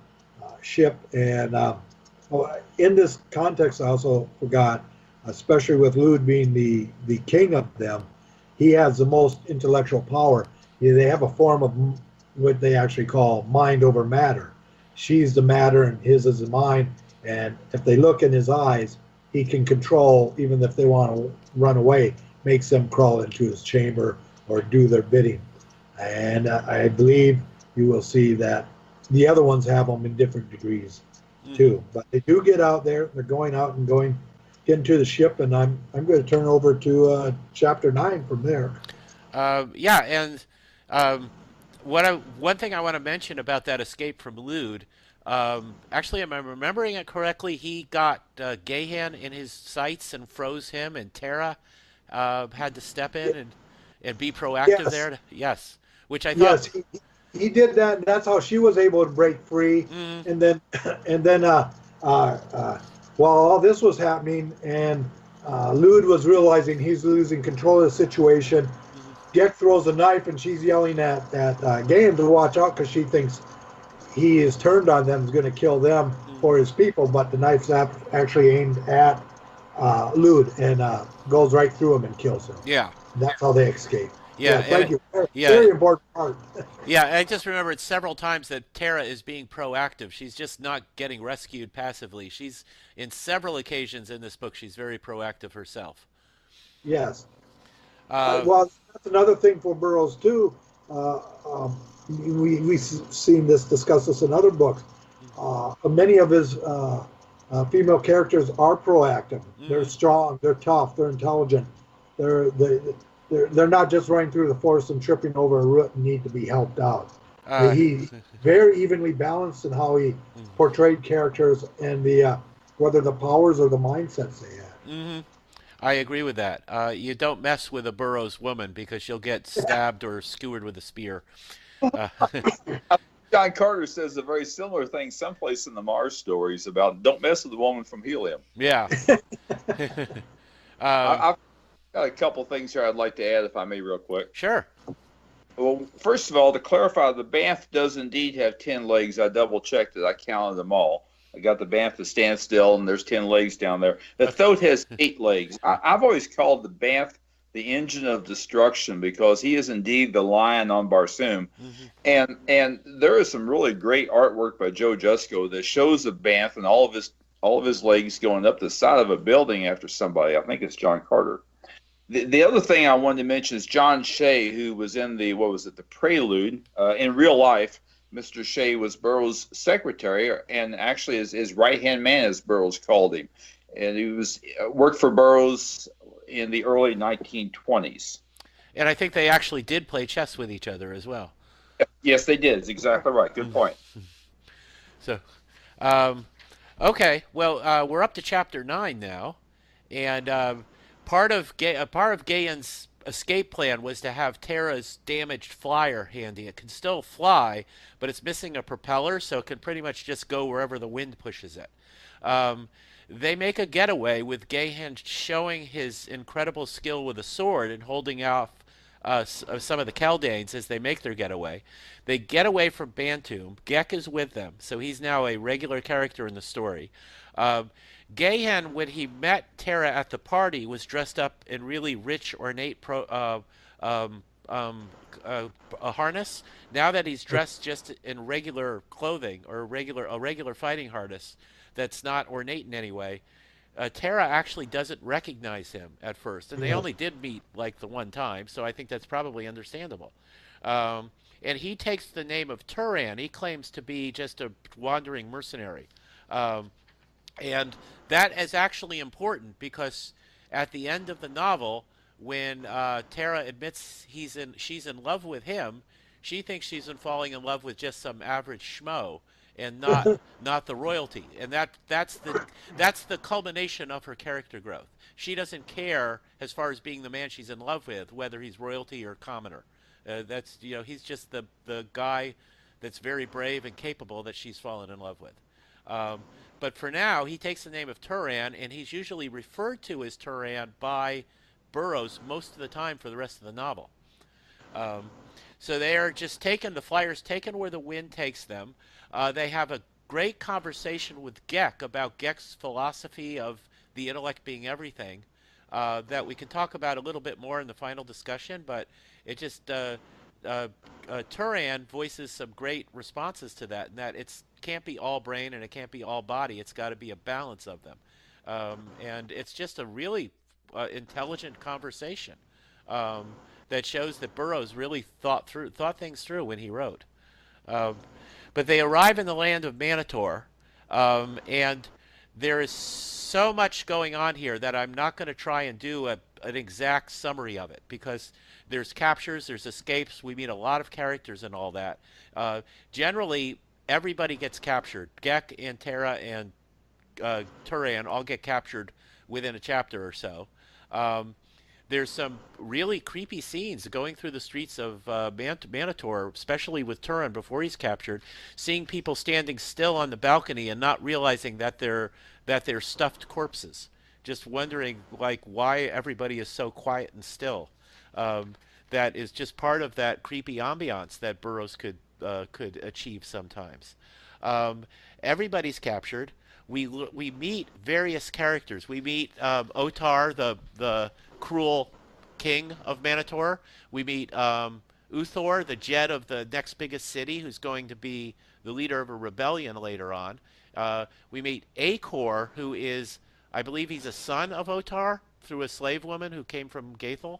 ship. And in this context, I also forgot, especially with Lud being the king of them, he has the most intellectual power. They have a form of what they actually call mind over matter. She's the matter and his is the mind. And if they look in his eyes, he can control, even if they want to run away, makes them crawl into his chamber or do their bidding. And I believe you will see that the other ones have them in different degrees too. But they do get out there. They're going out and going get into the ship, and I'm going to turn over to chapter 9 from there. Yeah, and one thing I want to mention about that escape from Lude, actually, am I remembering it correctly? He got Gahan in his sights and froze him, and Tara had to step in and be proactive Yes, there. Yes, which I thought. yes, he did that, and that's how she was able to break free. Mm, And then and then while all this was happening, and Lude was realizing he's losing control of the situation, mm, Gek throws a knife, and she's yelling at Gahan to watch out because she thinks he is turned on them, is going to kill them mm. for his people. But the knife's actually aimed at Lude and goes right through him and kills him. Yeah, That's how they escape. yeah, Thank you. yeah. Very important part. Yeah, I just remembered several times that Tara is being proactive. She's just not getting rescued passively. She's, in several occasions in this book, she's very proactive herself. Yes. Uh, Well, that's another thing for Burroughs too. We've seen this, discuss this in other books. Many of his female characters are proactive. They're strong. They're tough. They're intelligent. They're not just running through the forest and tripping over a root and need to be helped out. He very evenly balanced in how he portrayed characters and the whether the powers or the mindsets they had. hmm I agree with that. You don't mess with a Burroughs woman because she'll get stabbed or skewered with a spear. Uh, John Carter says a very similar thing someplace in the Mars stories about don't mess with the woman from helium. yeah. I've got a couple things here I'd like to add, if I may, real quick. Sure. Well, first of all, to clarify, the Banff does indeed have 10 legs. I double-checked it. I counted them all. I got the Banff to stand still, and there's 10 legs down there. The Thoth has 8 legs. I've always called the Banff the engine of destruction because he is indeed the lion on Barsoom. Mm-hmm. And there is some really great artwork by Joe Jusko that shows the Banff and all of his legs going up the side of a building after somebody. I think it's John Carter. The other thing I wanted to mention is John Shea, who was in the Prelude. In real life, Mr. Shea was Burroughs' secretary, and actually his right-hand man, as Burroughs called him. And he worked for Burroughs in the early 1920s. And I think they actually did play chess with each other as well. Yes, they did. It's exactly right. Good point. So, okay. Well, we're up to chapter 9 now, and part of Gahan's escape plan was to have Tara's damaged flyer handy. It can still fly, but it's missing a propeller, so it can pretty much just go wherever the wind pushes it. They make a getaway with Gahan showing his incredible skill with a sword and holding off some of the Kaldanes as they make their getaway. They get away from Bantoom. Gek is with them, so he's now a regular character in the story. Gahan, when he met Tara at the party, was dressed up in really rich, ornate a harness. Now that he's dressed just in regular clothing or a regular fighting harness that's not ornate in any way, Tara actually doesn't recognize him at first, and they only did meet like the one time, so I think that's probably understandable. And he takes the name of Turan. He claims to be just a wandering mercenary. And that is actually important because at the end of the novel, when Tara admits she's in love with him, she thinks she's falling in love with just some average schmo and not the royalty. And that's the culmination of her character growth. She doesn't care as far as being the man she's in love with, whether he's royalty or commoner. He's just the guy that's very brave and capable that she's fallen in love with. But for now, he takes the name of Turan, and he's usually referred to as Turan by Burroughs most of the time for the rest of the novel. So they are just the flyers taken where the wind takes them. They have a great conversation with Gek about Gek's philosophy of the intellect being everything that we can talk about a little bit more in the final discussion, but it just Turan voices some great responses to that, and that it can't be all brain and it can't be all body. It's got to be a balance of them, and it's just a really intelligent conversation that shows that Burroughs really thought things through when he wrote. But they arrive in the land of Manator, and there is so much going on here that I'm not going to try and do an exact summary of it because there's captures, there's escapes. We meet a lot of characters and all that. Generally, everybody gets captured. Gek and Terra and Turan all get captured within a chapter or so. Um, there's some really creepy scenes going through the streets of Manator, especially with Turan before he's captured, seeing people standing still on the balcony and not realizing that they're stuffed corpses, just wondering like why everybody is so quiet and still. Um, that is just part of that creepy ambiance that Burroughs could achieve sometimes. Um, Everybody's captured. We meet various characters. We meet Otar, the cruel king of Manator. We meet Uthor, the Jed of the next biggest city, who's going to be the leader of a rebellion later on. We meet Acor, who is, I believe, he's a son of Otar through a slave woman who came from Gathel,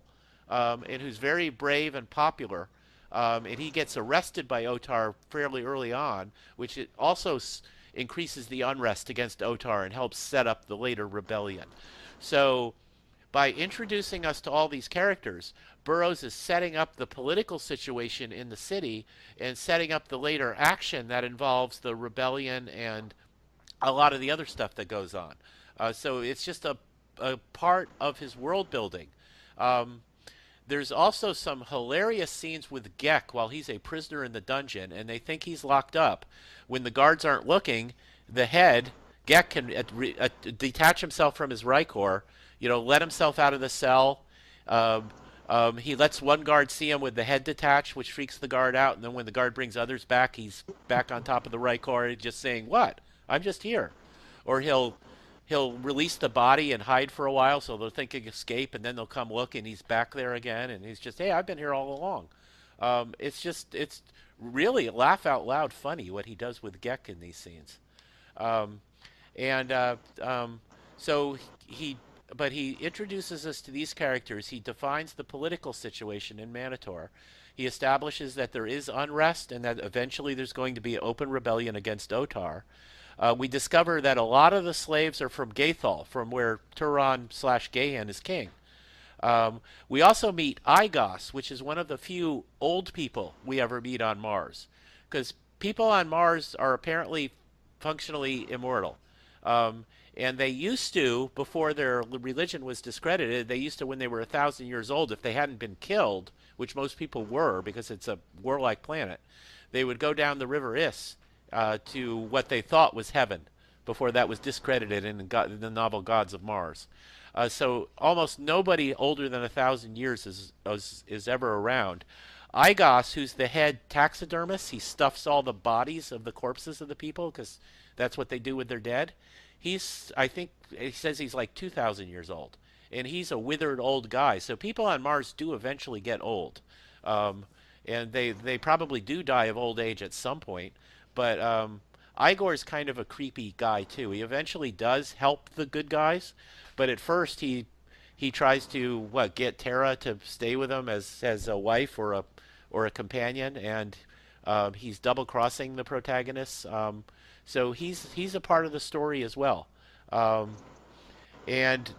and who's very brave and popular. And he gets arrested by Otar fairly early on, which it also increases the unrest against Otar and helps set up the later rebellion. So, by introducing us to all these characters, Burroughs is setting up the political situation in the city and setting up the later action that involves the rebellion and a lot of the other stuff that goes on. So it's just a part of his world building. Um, there's also some hilarious scenes with Gek while he's a prisoner in the dungeon, and they think he's locked up. When the guards aren't looking, the head, Gek, can detach himself from his Rykor, let himself out of the cell. He lets one guard see him with the head detached, which freaks the guard out, and then when the guard brings others back, he's back on top of the Rykor, just saying, "What? I'm just here." Or he'll release the body and hide for a while so they'll think he escape, and then they'll come look and he's back there again, and he's just, "Hey, I've been here all along." It's really laugh out loud funny what he does with Gek in these scenes. Um, and so but he introduces us to these characters. He defines the political situation in Manator. He establishes that there is unrest and that eventually there's going to be an open rebellion against Otar. We discover that a lot of the slaves are from Gathol, from where Turan/Gahan is king. We also meet Igos, which is one of the few old people we ever meet on Mars. Because people on Mars are apparently functionally immortal. And they used to, before their religion was discredited, they used to, when they were 1,000 years old, if they hadn't been killed, which most people were because it's a warlike planet, they would go down the River Is to what they thought was heaven before that was discredited in the novel Gods of Mars. So almost nobody older than 1,000 years is ever around. Igos, who's the head taxidermist, he stuffs all the bodies of the corpses of the people because that's what they do with their dead. I think he says he's like 2,000 years old, and he's a withered old guy. So people on Mars do eventually get old, and they probably do die of old age at some point. But Igor's kind of a creepy guy too. He eventually does help the good guys, but at first he tries to get Terra to stay with him as a wife or a companion, and he's double crossing the protagonists. So he's a part of the story as well. And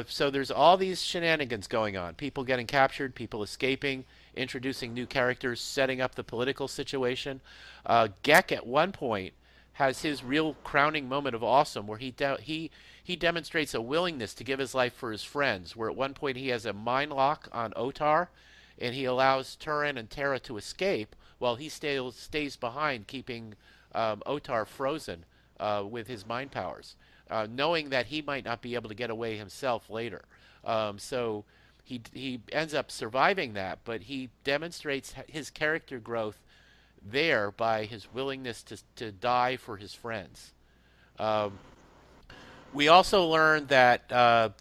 so there's all these shenanigans going on. People getting captured, people escaping, introducing new characters, setting up the political situation. Gek at one point has his real crowning moment of awesome where he demonstrates a willingness to give his life for his friends, where at one point he has a mind lock on Otar, and he allows Turan and Terra to escape while he stays behind, keeping Otar frozen with his mind powers, knowing that he might not be able to get away himself later. So he ends up surviving that, but he demonstrates his character growth there by his willingness to die for his friends. We also learned that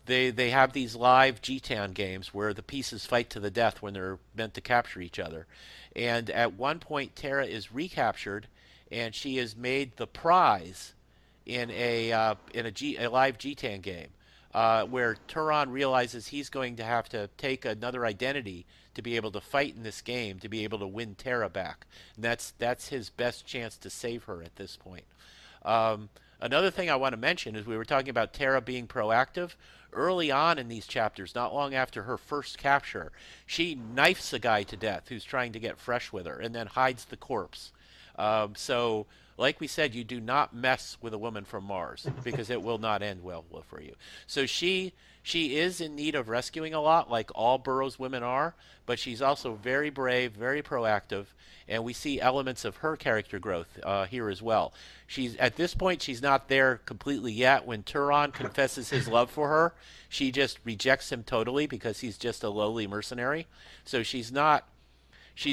they have these live Jetan games where the pieces fight to the death when they're meant to capture each other. And at one point, Terra is recaptured, and she is made the prize in a live Jetan game, where Turan realizes he's going to have to take another identity to be able to fight in this game, to be able to win Terra back. And that's his best chance to save her at this point. Another thing I want to mention is we were talking about Tara being proactive. Early on in these chapters, not long after her first capture, she knifes a guy to death who's trying to get fresh with her and then hides the corpse. So, like we said, you do not mess with a woman from Mars because it will not end well for you. So she is in need of rescuing a lot, like all Burroughs women are, but she's also very brave, very proactive, and we see elements of her character growth here as well. She's at this point she's not there completely yet. When Turon confesses his love for her, she just rejects him totally because he's just a lowly mercenary. So she's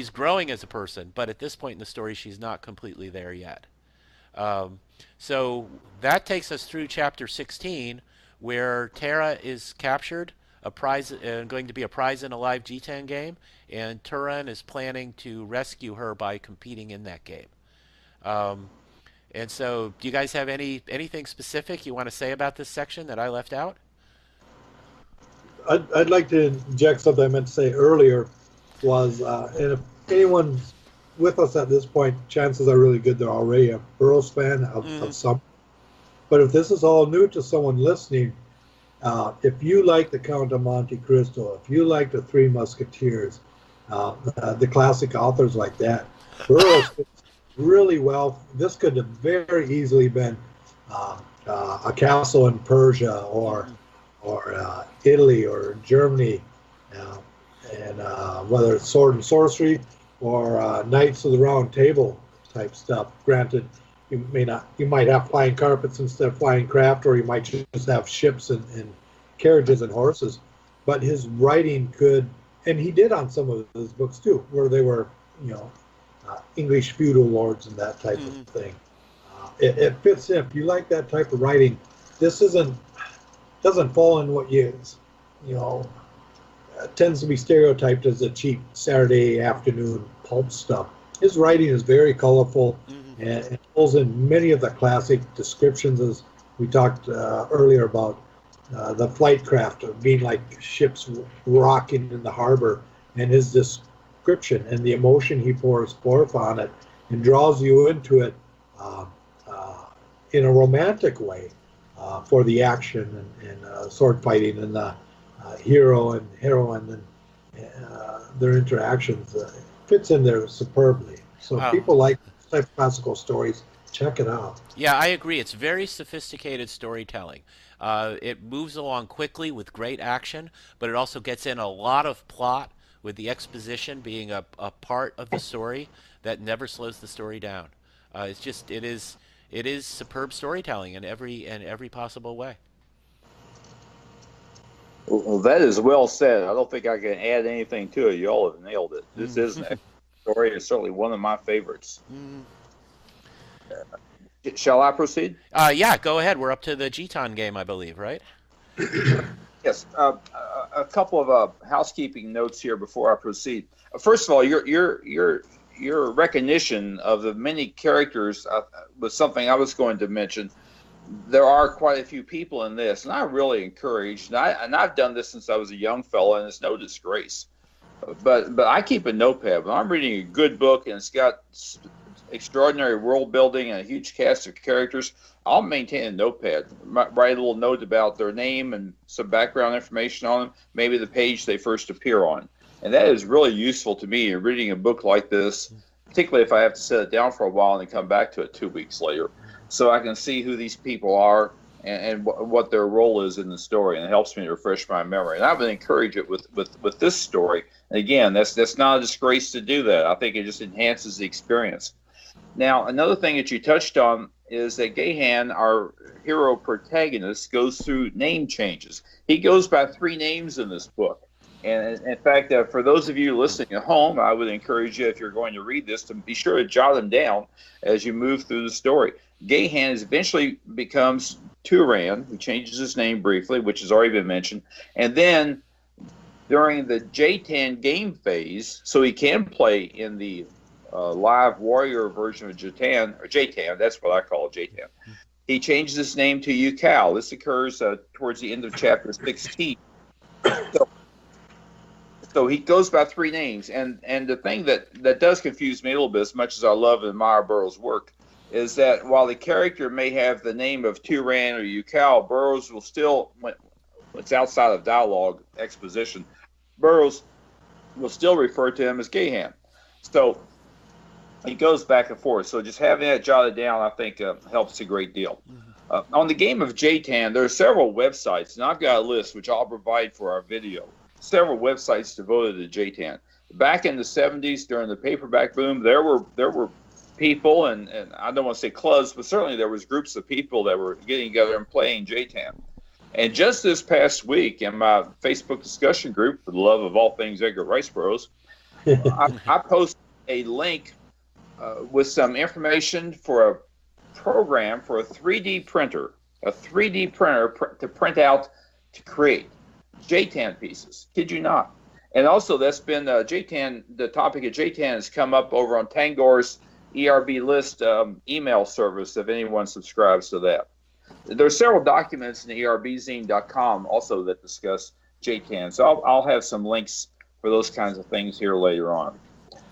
growing as a person, but at this point in the story, she's not completely there yet. So that takes us through chapter 16, where Tara is captured, a prize, going to be a prize in a live Jetan game, and Turan is planning to rescue her by competing in that game. And so, do you guys have anything specific you want to say about this section that I left out? I'd like to inject something I meant to say earlier. And if anyone's with us at this point, chances are really good they're already a Burroughs fan of some. But if this is all new to someone listening, if you like the Count of Monte Cristo, if you like the Three Musketeers, the classic authors like that, Burroughs fits really well. This could have very easily been a castle in Persia or Italy or Germany, and whether it's sword and sorcery or Knights of the Round Table type stuff. Granted, you might have flying carpets instead of flying craft, or you might just have ships and carriages and horses. But his writing could, and he did on some of his books too, where they were, English feudal lords and that type of thing. It fits in. If you like that type of writing, this doesn't fall in what tends to be stereotyped as a cheap Saturday afternoon pulp stuff. His writing is very colorful and pulls in many of the classic descriptions, as we talked earlier about the flight craft of being like ships rocking in the harbor, and his description and the emotion he pours forth on it and draws you into it in a romantic way for the action and sword fighting and the hero and heroine and their interactions. Fits in there superbly. So if people like this type of classical stories, check it out. Yeah, I agree. It's very sophisticated storytelling. It moves along quickly with great action, but it also gets in a lot of plot, with the exposition being a part of the story that never slows the story down. It is superb storytelling in every possible way. Well, that is well said. I don't think I can add anything to it. You all have nailed it. This is an excellent story. It's certainly one of my favorites. Shall I proceed? Yeah, go ahead. We're up to the Jetan game, I believe, right? Yes. A couple of housekeeping notes here before I proceed. First of all, your recognition of the many characters was something I was going to mention. There are quite a few people in this, and I really encourage, and I've done this since I was a young fellow, and it's no disgrace. But I keep a notepad. When I'm reading a good book and it's got extraordinary world building and a huge cast of characters, I'll maintain a notepad. Write a little note about their name and some background information on them, maybe the page they first appear on. And that is really useful to me in reading a book like this, particularly if I have to set it down for a while and then come back to it 2 weeks later. So I can see who these people are and what their role is in the story, and it helps me to refresh my memory. And I would encourage it with this story. And again, that's not a disgrace to do that. I think it just enhances the experience. Now, another thing that you touched on is that Gahan, our hero protagonist, goes through name changes. He goes by 3 names in this book. And in fact, for those of you listening at home, I would encourage you, if you're going to read this, to be sure to jot them down as you move through the story. Gahan eventually becomes Turan, who changes his name briefly, which has already been mentioned. And then during the Jetan game phase, so he can play in the live warrior version of Jetan, that's what I call it, Jetan. He changes his name to Yukal. This occurs towards the end of chapter 16. So he goes by 3 names. And the thing that does confuse me a little bit, as much as I love and admire Burroughs' work, is that while the character may have the name of Turan or Yukal, Burroughs will still, when it's outside of dialogue exposition, Burroughs will still refer to him as Gahan. So he goes back and forth. So just having that jotted down, I think, helps a great deal. On the game of Jetan, there are several websites, and I've got a list which I'll provide for our video. Several websites devoted to Jetan. Back in the 70s, during the paperback boom, there were people, and I don't want to say clubs, but certainly there was groups of people that were getting together and playing Jetan. And just this past week, in my Facebook discussion group, for the love of all things Edgar Rice Burroughs, I posted a link with some information for a program for a 3D printer, to print out, to create Jetan pieces. Kid you not. And also, that's been Jetan. The topic of Jetan has come up over on Tangor's ERB list email service, if anyone subscribes to that. There are several documents in the erbzine.com also that discuss Jetan. So I'll have some links for those kinds of things here later on.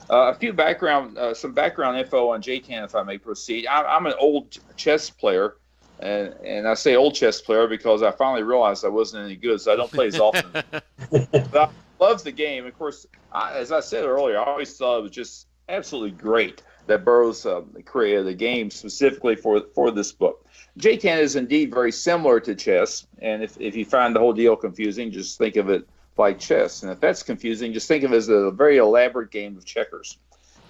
Some background info on Jetan, if I may proceed. I'm an old chess player, and I say old chess player because I finally realized I wasn't any good, so I don't play as often. But I love the game. Of course, as I said earlier, I always thought it was just absolutely great that Burroughs created a game specifically for this book. Jetan is indeed very similar to chess, and if you find the whole deal confusing, just think of it like chess. And if that's confusing, just think of it as a very elaborate game of checkers.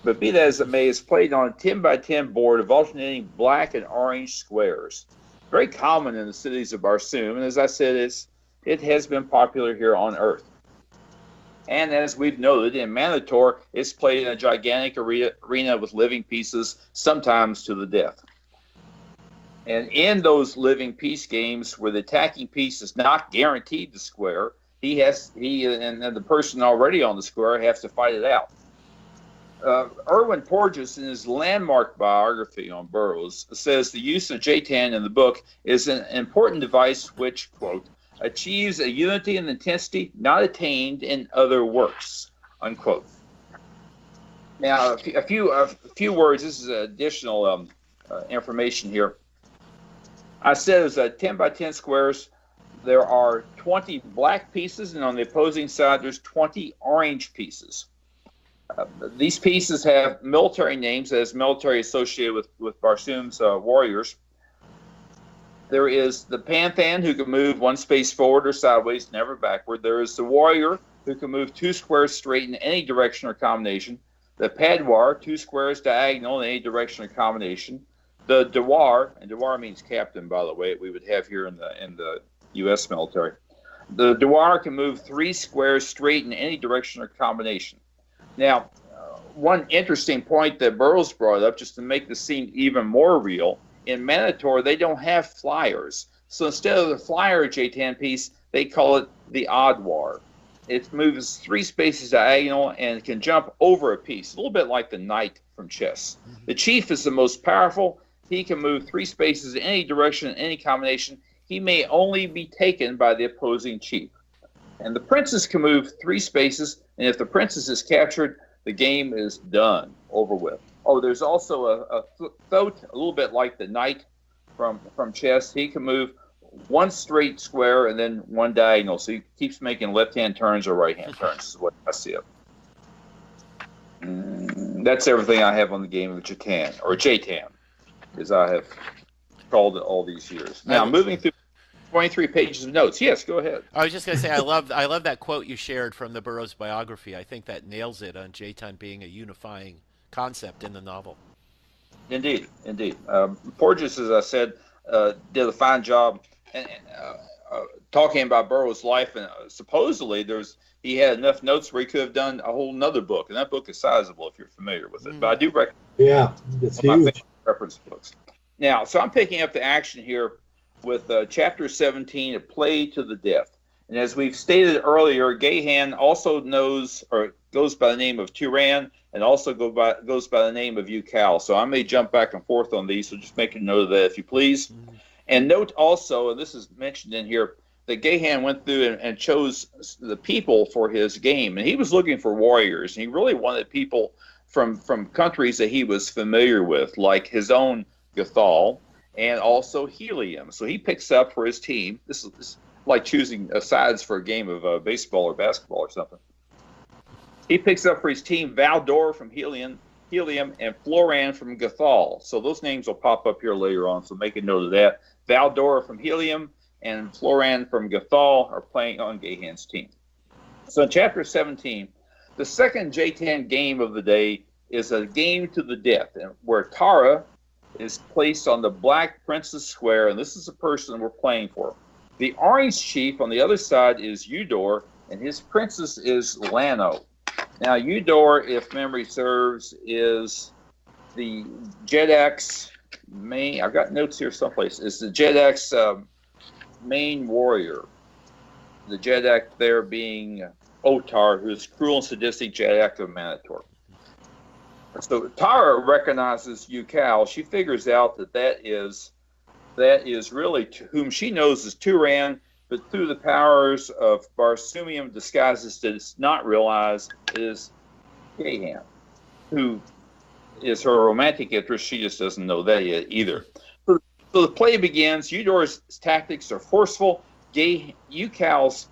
But be that as it may, it's played on a 10x10 board of alternating black and orange squares. Very common in the cities of Barsoom, and as I said, it has been popular here on Earth. And as we've noted, in Manator, it's played in a gigantic arena with living pieces, sometimes to the death. And in those living piece games, where the attacking piece is not guaranteed the square, he and the person already on the square has to fight it out. Erwin Porges, in his landmark biography on Burroughs, says the use of Jetan in the book is an important device which, quote, achieves a unity and intensity not attained in other works, unquote. Now, a few words. This is additional information here. I said it was 10x10 squares. There are 20 black pieces, and on the opposing side, there's 20 orange pieces. These pieces have military names, as military associated with Barsoom's warriors. There is the Panthan, who can move one space forward or sideways, never backward. There is the warrior, who can move 2 squares straight in any direction or combination. The Padwar, 2 squares diagonal in any direction or combination. The Dewar, and Dewar means captain, by the way, we would have here in the U.S. military. The Dewar can move 3 squares straight in any direction or combination. Now, one interesting point that Burroughs brought up, just to make this seem even more real, in Manator, they don't have flyers. So instead of the flyer Jetan piece, they call it the Oddwar. It moves 3 spaces diagonal and can jump over a piece, a little bit like the knight from chess. The chief is the most powerful. He can move 3 spaces in any direction, in any combination. He may only be taken by the opposing chief. And the princess can move 3 spaces, and if the princess is captured, the game is done, over with. Oh, there's also a thoat, a little bit like the knight from chess. He can move 1 straight square and then 1 diagonal. So he keeps making left-hand turns or right-hand turns, is what I see it. That's everything I have on the game of Jetan, or Jetan, as I have called it all these years. Now, moving through 23 pages of notes. Yes, go ahead. I was just going to say, I love that quote you shared from the Burroughs biography. I think that nails it on Jetan being a unifying concept in the novel. Indeed. Porges, as I said, did a fine job talking about Burroughs' life, and supposedly he had enough notes where he could have done a whole nother book, and that book is sizable if you're familiar with it. But I do recommend it's my huge. favorite reference books. Now, so I'm picking up the action here with chapter 17, A Play to the Death. And as we've stated earlier, Gahan also goes by the name of Turan, and also goes by the name of Yukal. So I may jump back and forth on these, so just make a note of that if you please. And note also, and this is mentioned in here, that Gahan went through and chose the people for his game. And he was looking for warriors, and he really wanted people from countries that he was familiar with, like his own Gathal, and also helium. So he picks up for his team. This is like choosing sides for a game of baseball or basketball or something. He picks up for his team Valdor from helium, and Floran from Gathal. So those names will pop up here later on, so make a note of that. Valdor from helium and Floran from Gathal are playing on Gahan's team. So in chapter 17, the second Jetan game of the day is a game to the death, where Tara is placed on the Black Princess Square, and this is the person we're playing for. The Orange Chief on the other side is Eudor, and his princess is Lano. Now, Eudor, if memory serves, is the Jedak's main, I've got notes here someplace, is the Jedak's main warrior. The Jedak there being Otar, who is cruel and sadistic Jedak of Manator. So Tara recognizes Yukal. She figures out that is really whom she knows is Turan, but through the powers of Barsumium disguises does not realize is Gahan, who is her romantic interest. She just doesn't know that yet either. So the play begins. Eudor's tactics are forceful. Yukal's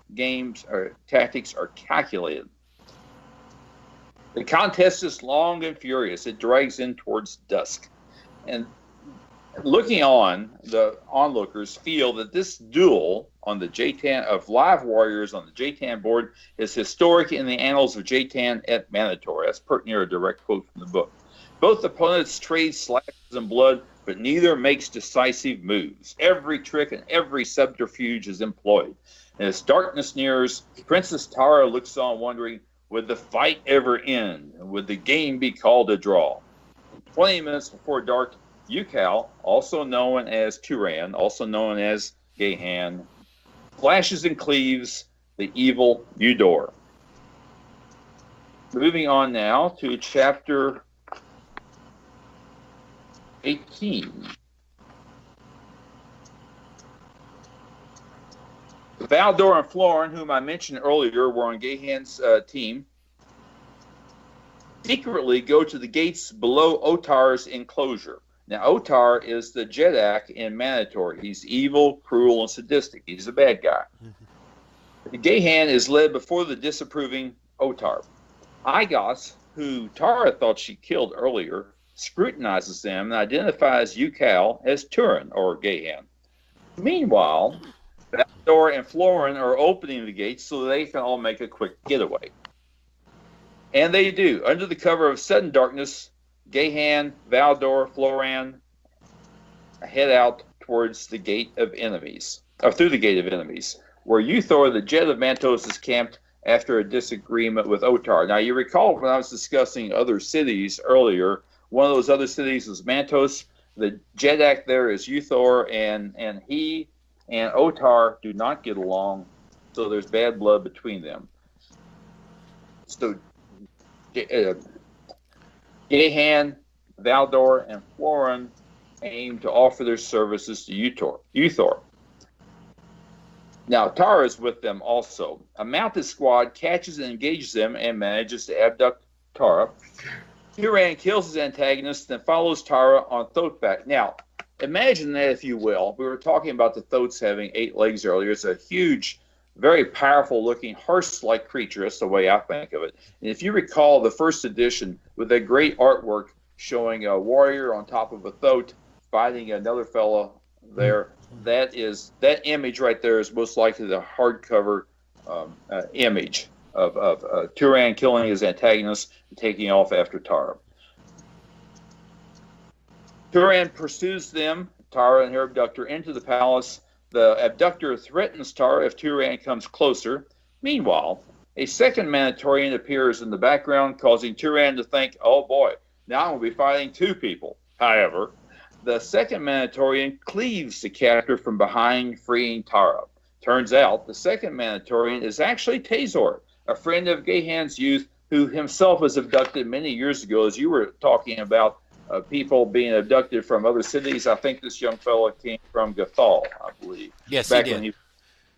tactics are calculated. The contest is long and furious. It drags in towards dusk. And looking on, the onlookers feel that this duel on the Jetan of live warriors on the Jetan board is historic in the annals of Jetan at Manator. That's put near a direct quote from the book. Both opponents trade slashes and blood, but neither makes decisive moves. Every trick and every subterfuge is employed. And as darkness nears, Princess Tara looks on, wondering, would the fight ever end? Would the game be called a draw? 20 minutes before dark, Yukal, also known as Turan, also known as Gahan, flashes and cleaves the evil Eudor. Moving on now to chapter 18. Valdor and Floran, whom I mentioned earlier, were on Gahan's team, secretly go to the gates below Otar's enclosure. Now, Otar is the Jedak in Manator. He's evil, cruel, and sadistic. He's a bad guy. Mm-hmm. Gahan is led before the disapproving Otar. Igos, who Tara thought she killed earlier, scrutinizes them and identifies Yukal as Turan, or Gahan. Meanwhile, Valdor and Floran are opening the gates so they can all make a quick getaway. And they do. Under the cover of sudden darkness, Gahan, Valdor, Floran head out towards the gate of enemies, or through the gate of enemies, where Uthor, the Jet of Mantos, is camped after a disagreement with Otar. Now, you recall when I was discussing other cities earlier, one of those other cities was Mantos. The Jedak there is Uthor, and he and Otar do not get along, so there's bad blood between them. So Gahan, Valdor, and Floran aim to offer their services to Uthor. Now, Tara is with them also. A mounted squad catches and engages them and manages to abduct Tara. Turan kills his antagonist, then follows Tara on Thothback. Now, imagine that, if you will. We were talking about the Thoths having 8 legs earlier. It's a huge, very powerful-looking, horse-like creature. That's the way I think of it. And if you recall the first edition with that great artwork showing a warrior on top of a Thoth fighting another fellow there, that image right there is most likely the hardcover image of Turan killing his antagonist and taking off after Tara. Turan pursues them, Tara and her abductor, into the palace. The abductor threatens Tara if Turan comes closer. Meanwhile, a second Manatorian appears in the background, causing Turan to think, oh boy, now we'll be fighting 2 people. However, the second Manatorian cleaves the captor from behind, freeing Tara. Turns out the second Manatorian is actually Tazor, a friend of Gahan's youth, who himself was abducted many years ago, as you were talking about people being abducted from other cities. I think this young fellow came from Gathal, I believe. Yes, back he did.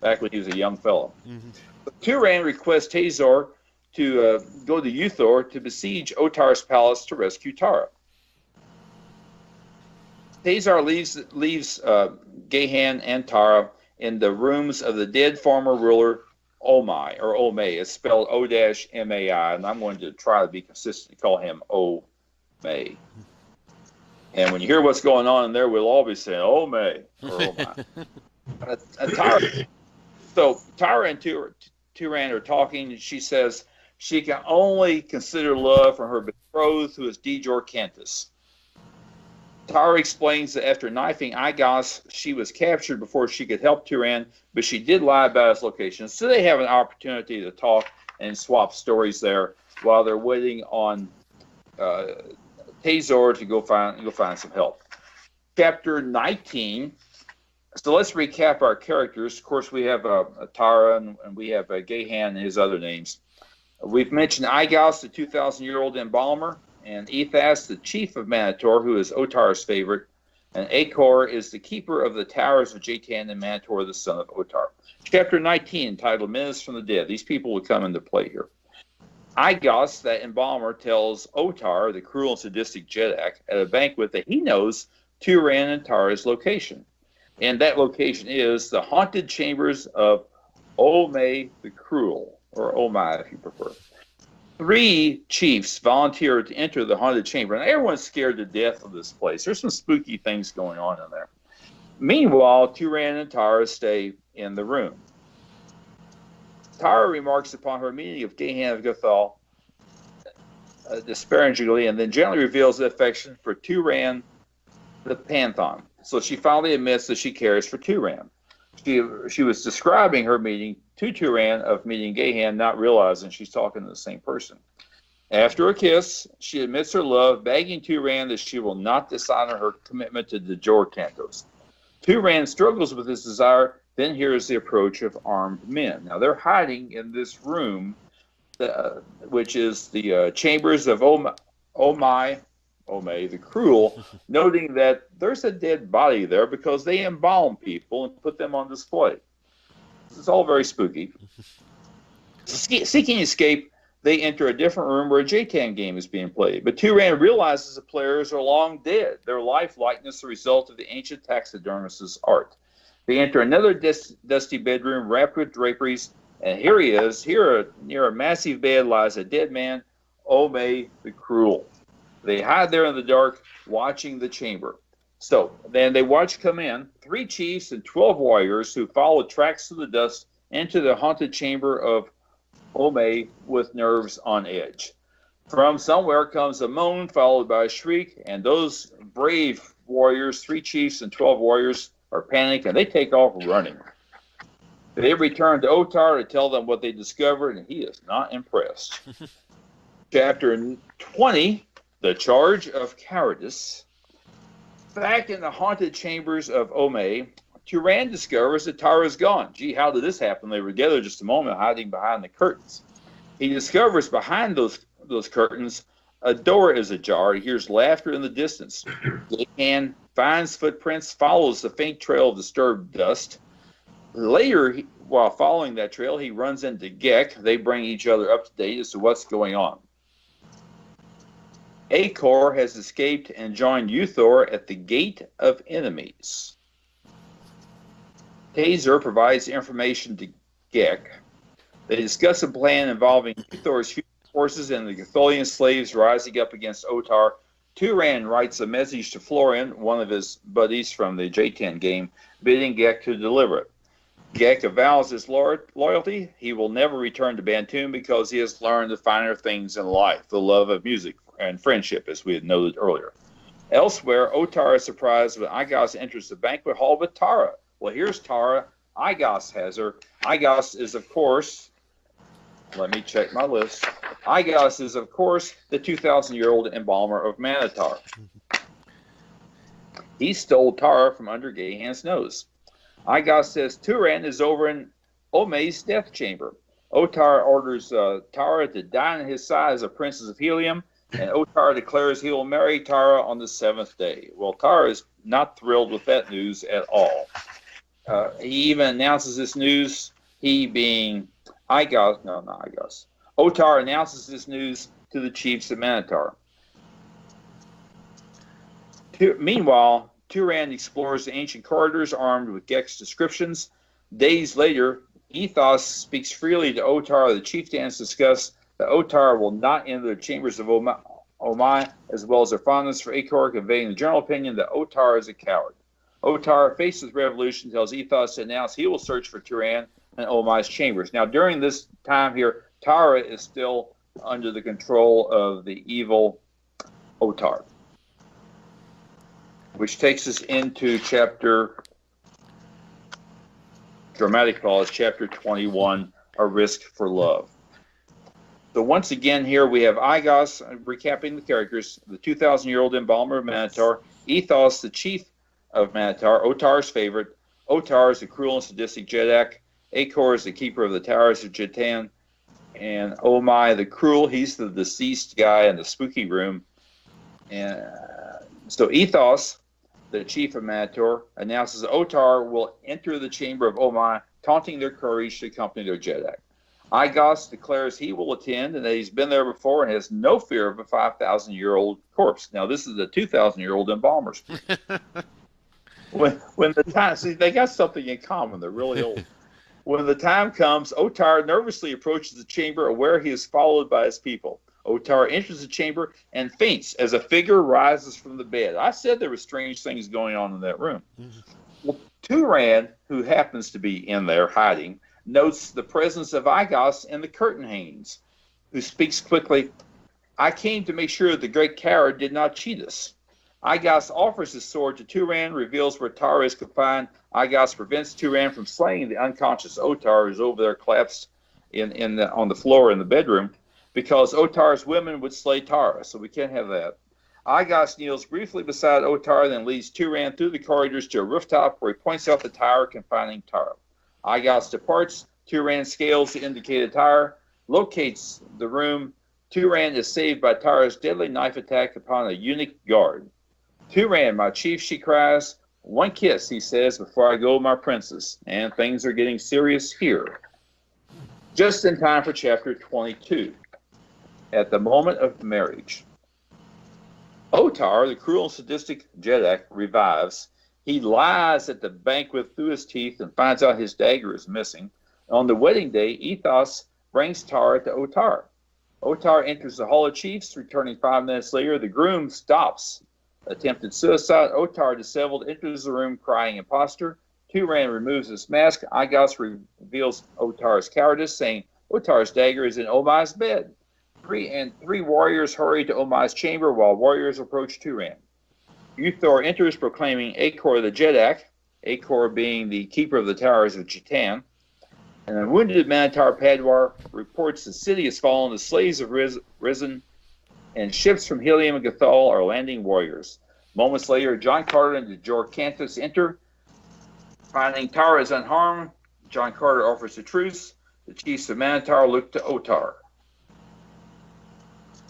Back when he was a young fellow. Mm-hmm. Turan requests Tazor to go to Uthor to besiege Otar's palace to rescue Tara. Tazar leaves Gahan and Tara in the rooms of the dead former ruler Omai, or Omei. It's spelled O-M-A-I, and I'm going to try to be consistent and call him Omei. And when you hear what's going on in there, we'll all be saying Omei or Omai. So Tara and Turan are talking, and she says she can only consider love from her betrothed, who is Dijor Cantus. Tara explains that after knifing Igos, she was captured before she could help Turan, but she did lie about his location. So they have an opportunity to talk and swap stories there while they're waiting on Tazor to go find some help. Chapter 19. So let's recap our characters. Of course, we have Tara and we have Gahan and his other names. We've mentioned Igos, the 2,000-year-old embalmer, and Ethas, the chief of Manator, who is Otar's favorite, and Acor is the keeper of the towers of Jetan, and Manator, the son of Otar. Chapter 19, entitled Menace from the Dead. These people will come into play here. Igos, that embalmer, tells Otar, the cruel and sadistic Jetak, at a banquet that he knows Turan and Tara's location. And that location is the haunted chambers of Omei the Cruel, or Omai if you prefer. 3 chiefs volunteer to enter the haunted chamber, and everyone's scared to death of this place. There's some spooky things going on in there. Meanwhile, Turan and Tara stay in the room. Tara remarks upon her meeting of Gahan of Gathal disparagingly, and then gently reveals the affection for Turan the Panthon. So she finally admits that she cares for Turan. She was describing her meeting to Turan of meeting Gahan, not realizing she's talking to the same person. After a kiss, she admits her love, begging Turan that she will not dishonor her commitment to Dijor Cantos. Turan struggles with his desire, then hears the approach of armed men. Now they're hiding in this room, which is the chambers of Omei the Cruel, noting that there's a dead body there because they embalm people and put them on display. It's all very spooky. Seeking escape, they enter a different room where a Jetan game is being played. But Turan realizes the players are long dead. Their life likeness the result of the ancient taxidermist's art. They enter another dusty bedroom wrapped with draperies, and here he is. Here, near a massive bed, lies a dead man, Omei the Cruel. They hide there in the dark, watching the chamber. So then they watch come in 3 chiefs and 12 warriors who follow tracks through the dust into the haunted chamber of Omei with nerves on edge. From somewhere comes a moan followed by a shriek, and those brave warriors, 3 chiefs and 12 warriors, are panicked and they take off running. They return to Otar to tell them what they discovered, and he is not impressed. Chapter 20. The Charge of Cowardice. Back in the haunted chambers of Omei, Turan discovers that Tara's gone. Gee, how did this happen? They were together just a moment, hiding behind the curtains. He discovers behind those curtains, a door is ajar. He hears laughter in the distance. Gahan finds footprints, follows the faint trail of disturbed dust. Later, while following that trail, he runs into Gek. They bring each other up to date as to what's going on. Acor has escaped and joined Uthor at the Gate of Enemies. Tazor provides information to Gek. They discuss a plan involving Uthor's future forces and the Gatholian slaves rising up against Otar. Turan writes a message to Florian, one of his buddies from the Jetan game, bidding Gek to deliver it. Gek avows his loyalty. He will never return to Bantoon because he has learned the finer things in life, the love of music and friendship, as we had noted earlier. Elsewhere, Otar is surprised when Igos enters the banquet hall with Tara. Well, here's Tara. Igos has her. Igos is, of course, let me check my list. Igos is, of course, the 2,000-year-old embalmer of Manator. He stole Tara from under Gahan's nose. Igos says Turan is over in Omei's death chamber. Otar orders Tara to die in his side as a princess of helium, and Otar declares he will marry Tara on the 7th day. Well, Tara is not thrilled with that news at all. He even announces this news, he being Igos, no, not Igos. Otar announces this news to the chiefs of Manator. Meanwhile, Turan explores the ancient corridors armed with Gek's descriptions. Days later, Ethos speaks freely to Otar. The chieftains discuss that Otar will not enter the chambers of Omai, as well as their fondness for Acor, conveying the general opinion that Otar is a coward. Otar, faced with revolution, tells Ethos to announce he will search for Turan and Omai's chambers. Now, during this time here, Tara is still under the control of the evil Otar, which takes us into dramatic pause, chapter 21, A Risk for Love. So once again here we have Igos, recapping the characters, the 2,000-year-old embalmer of Manator, Ethos, the chief of Manator, Otar's favorite, Otar is the cruel and sadistic Jedak, Acor is the keeper of the towers of Jetan, and Omai the cruel, he's the deceased guy in the spooky room. And so Ethos, the chief of Manator, announces Otar will enter the chamber of Omai, taunting their courage to accompany their Jedak. Igos declares he will attend and that he's been there before and has no fear of a 5,000-year-old corpse. Now, this is a 2,000-year-old embalmers. when the time, see, they got something in common. They're really old. When the time comes, Otar nervously approaches the chamber, aware he is followed by his people. Otar enters the chamber and faints as a figure rises from the bed. I said there were strange things going on in that room. Well, Turan, who happens to be in there hiding, notes the presence of Igos and the curtain hangings, who speaks quickly, I came to make sure the great coward did not cheat us. Igos offers his sword to Turan, reveals where Tara is confined. Igos prevents Turan from slaying the unconscious Otar, who's over there collapsed on the floor in the bedroom, because Otar's women would slay Tara, so we can't have that. Igos kneels briefly beside Otar, then leads Turan through the corridors to a rooftop where he points out the tower confining Tara. Igos departs. Turan scales the indicated tower, locates the room. Turan is saved by Tara's deadly knife attack upon a eunuch guard. Turan, my chief, she cries. One kiss, he says, before I go, my princess. And things are getting serious here. Just in time for chapter 22. At the moment of marriage. Otar, the cruel and sadistic Jedak, revives. He lies at the banquet through his teeth and finds out his dagger is missing. On the wedding day, Ethos brings Tara to Otar. Otar enters the Hall of Chiefs, returning 5 minutes later. The groom stops attempted suicide. Otar, disheveled, enters the room crying imposter. Turan removes his mask. Igos reveals Otar's cowardice, saying Otar's dagger is in Omai's bed. Three warriors hurry to Omai's chamber while warriors approach Turan. Uthor enters proclaiming Acor the Jedak, Acor being the keeper of the towers of Jetan. And a wounded Manator Padwar reports the city has fallen, the slaves have risen, and ships from Helium and Gathol are landing warriors. Moments later, John Carter and the Jor Cantus enter. Finding Tara is unharmed, John Carter offers a truce. The chiefs of Manator look to Otar.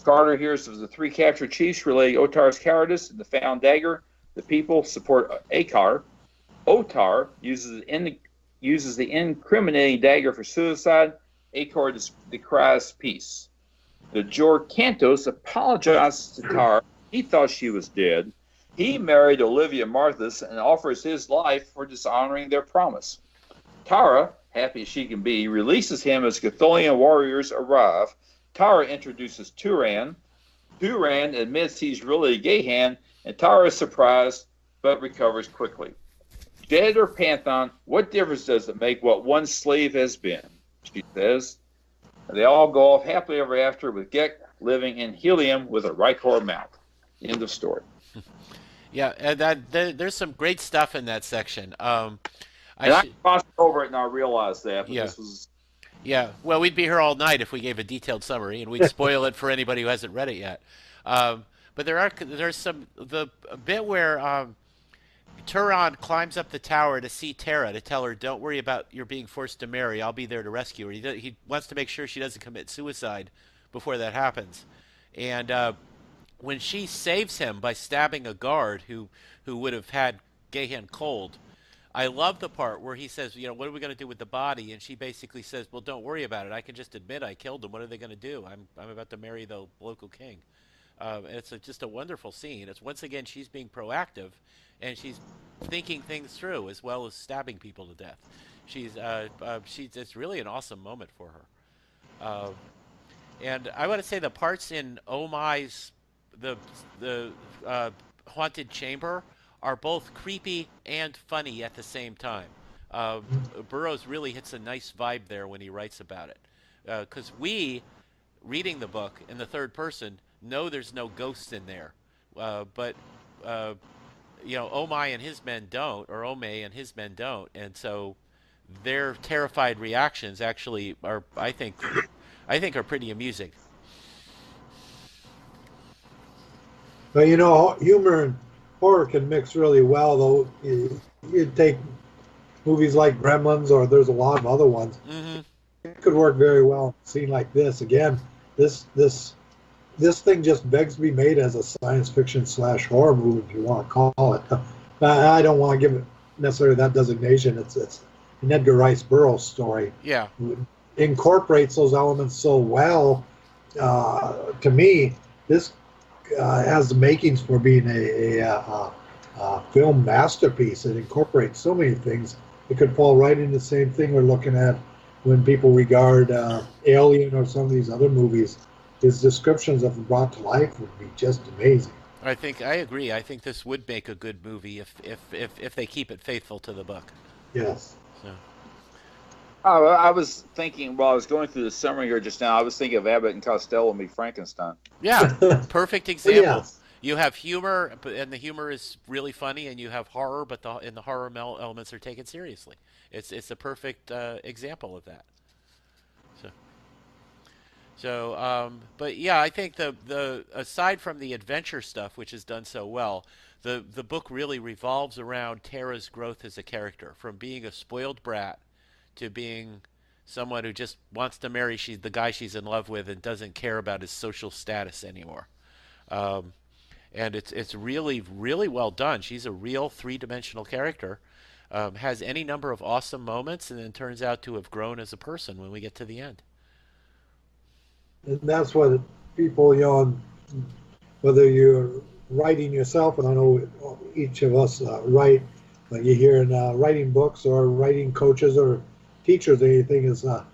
Carter hears of the 3 captured chiefs relating Otar's cowardice and the found dagger. The people support Acor. Otar uses the incriminating dagger for suicide. Acor decries peace. The Jor Cantos apologizes to Tara. He thought she was dead. He married Olivia Marthas and offers his life for dishonoring their promise. Tara, happy as she can be, releases him as Gatholian warriors arrive. Tara introduces Turan. Turan admits he's really Gahan, and Tara is surprised but recovers quickly. Dead or Pantheon, what difference does it make what one slave has been? She says. They all go off happily ever after with Gek living in Helium with a Rykor mount. End of story. Yeah, and there's some great stuff in that section. I crossed over it and I realized that. But yeah. This was... Yeah, well, we'd be here all night if we gave a detailed summary, and we'd spoil it for anybody who hasn't read it yet. But there's the bit where Turan climbs up the tower to see Tara to tell her, "Don't worry about your being forced to marry. I'll be there to rescue her." He wants to make sure she doesn't commit suicide before that happens. And when she saves him by stabbing a guard who would have had Gahan cold, I love the part where he says, "What are we going to do with the body?" And she basically says, "Well, don't worry about it. I can just admit I killed him. What are they going to do? I'm about to marry the local king." Just a wonderful scene. It's once again she's being proactive, and she's thinking things through as well as stabbing people to death. She's it's really an awesome moment for her. And I want to say the parts in Oh My's the haunted chamber are both creepy and funny at the same time. Uh, Burroughs really hits a nice vibe there when he writes about it, because we, reading the book in the third person, know there's no ghosts in there, but uh, Omai and his men don't, or Ome and his men don't, and so their terrified reactions actually are, I think are pretty amusing. But humor and horror can mix really well, though. You take movies like Gremlins, or there's a lot of other ones. Hmm. It could work very well in a scene like this. Again, this thing just begs to be made as a science fiction / horror movie, if you want to call it. I don't want to give it necessarily that designation. It's an Edgar Rice Burroughs story. Yeah. It incorporates those elements so well. To me, this has the makings for being a film masterpiece. It incorporates so many things. It could fall right into the same thing we're looking at when people regard Alien or some of these other movies. His descriptions of them brought to life would be just amazing. I agree. I think this would make a good movie if they keep it faithful to the book. Yes. So. I was thinking while I was going through the summary here just now, I was thinking of Abbott and Costello meet Frankenstein. Yeah, perfect example. Yes. You have humor, and the humor is really funny, and you have horror, but the horror elements are taken seriously. It's a perfect example of that. But yeah, I think the aside from the adventure stuff, which is done so well, the book really revolves around Tara's growth as a character, from being a spoiled brat to being someone who just wants to marry the guy she's in love with and doesn't care about his social status anymore. Um, and it's really really well done. She's a real three-dimensional character. Has any number of awesome moments, and then turns out to have grown as a person when we get to the end. And that's what people, whether you're writing yourself, and I know each of us write, but you hear in writing books or writing coaches or teachers or anything, is to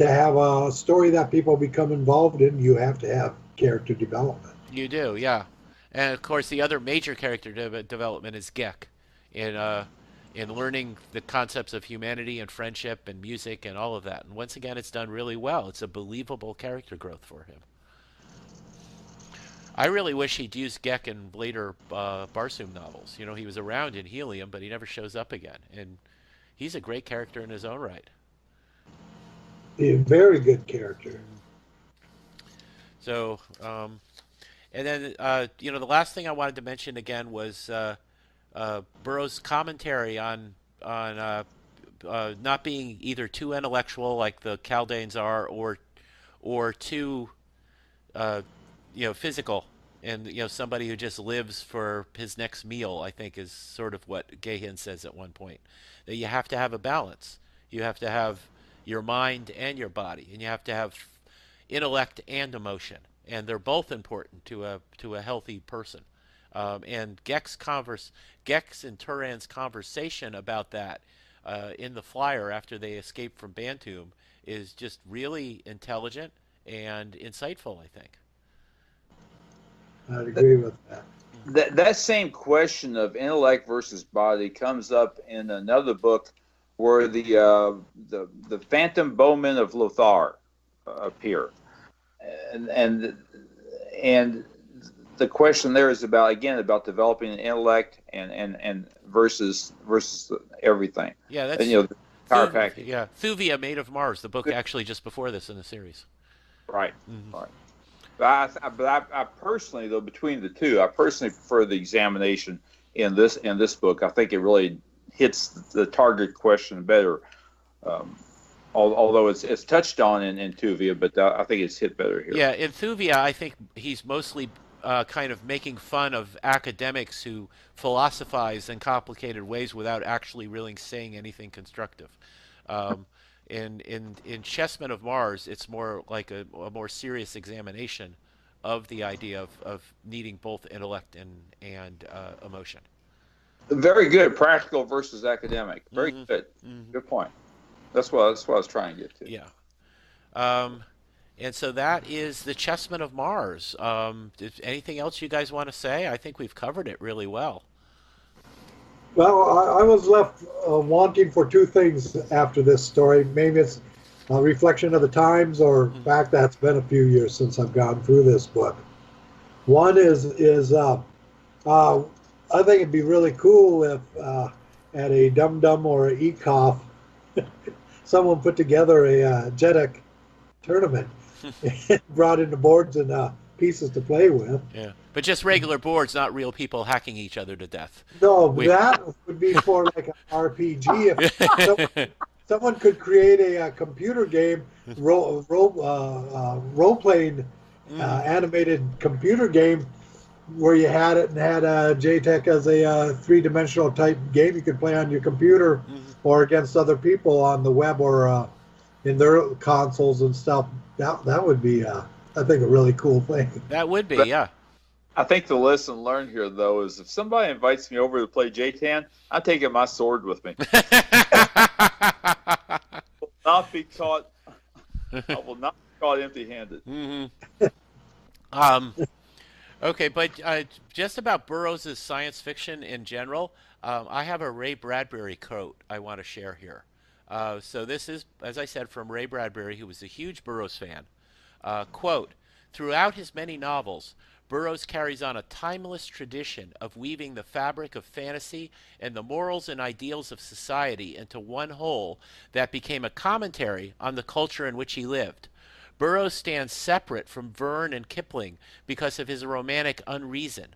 have a story that people become involved in, you have to have character development. You do, yeah. And of course, the other major character development is Gek, in learning the concepts of humanity and friendship and music and all of that. And once again, it's done really well. It's a believable character growth for him. I really wish he'd used Gek in later Barsoom novels. He was around in Helium, but he never shows up again. And he's a great character in his own right. A very good character. So, and then, the last thing I wanted to mention again was Burroughs' commentary on not being either too intellectual like the Kaldanes are, or too physical, and somebody who just lives for his next meal. I think is sort of what Gahan says at one point, that you have to have a balance. You have to have your mind and your body, and you have to have intellect and emotion, and they're both important to a healthy person. And Gex and Turan's conversation about that in the flyer after they escape from Bantoom is just really intelligent and insightful, I think. I'd agree with that. That same question of intellect versus body comes up in another book where the Phantom Bowmen of Lothar appear, and the question there is about developing an intellect and versus everything. Yeah, that's the power package. Yeah, Thuvia, Made of Mars, the book actually just before this in the series. Right. Mm-hmm. Right. But I personally, though, between the two, I personally prefer the examination in this book. I think it really hits the target question better. Although it's touched on in Thuvia, but I think it's hit better here. Yeah, in Thuvia, I think he's mostly kind of making fun of academics who philosophize in complicated ways without actually really saying anything constructive. In Chessmen of Mars, it's more like a more serious examination of the idea of needing both intellect and emotion. Very good. Practical versus academic. Very Mm-hmm. good. Mm-hmm. Good point. That's what I was trying to get to. Yeah. And so that is the Chessmen of Mars. Anything else you guys want to say? I think we've covered it really well. Well, I was left wanting for two things after this story. Maybe it's a reflection of the times, or in fact that it's been a few years since I've gone through this book. One is I think it'd be really cool if at a Dum Dum or a ECOF, someone put together a JEDEC tournament and brought in the boards and pieces to play with. Yeah, but just regular boards, not real people hacking each other to death. No, that would be for like an RPG. If someone could create a computer game, role-playing animated computer game where you had it and had JTEC as a three-dimensional type game you could play on your computer or against other people on the web or in their consoles and stuff. That would be, I think, a really cool thing. That would be, yeah. I think the lesson learned here, though, is if somebody invites me over to play Jetan, I'm taking my sword with me. I will not be caught empty-handed. Mm-hmm. Okay, but just about Burroughs' science fiction in general, I have a Ray Bradbury quote I want to share here. So this is, as I said, from Ray Bradbury, who was a huge Burroughs fan. Quote, "Throughout his many novels, Burroughs carries on a timeless tradition of weaving the fabric of fantasy and the morals and ideals of society into one whole that became a commentary on the culture in which he lived. Burroughs stands separate from Verne and Kipling because of his romantic unreason.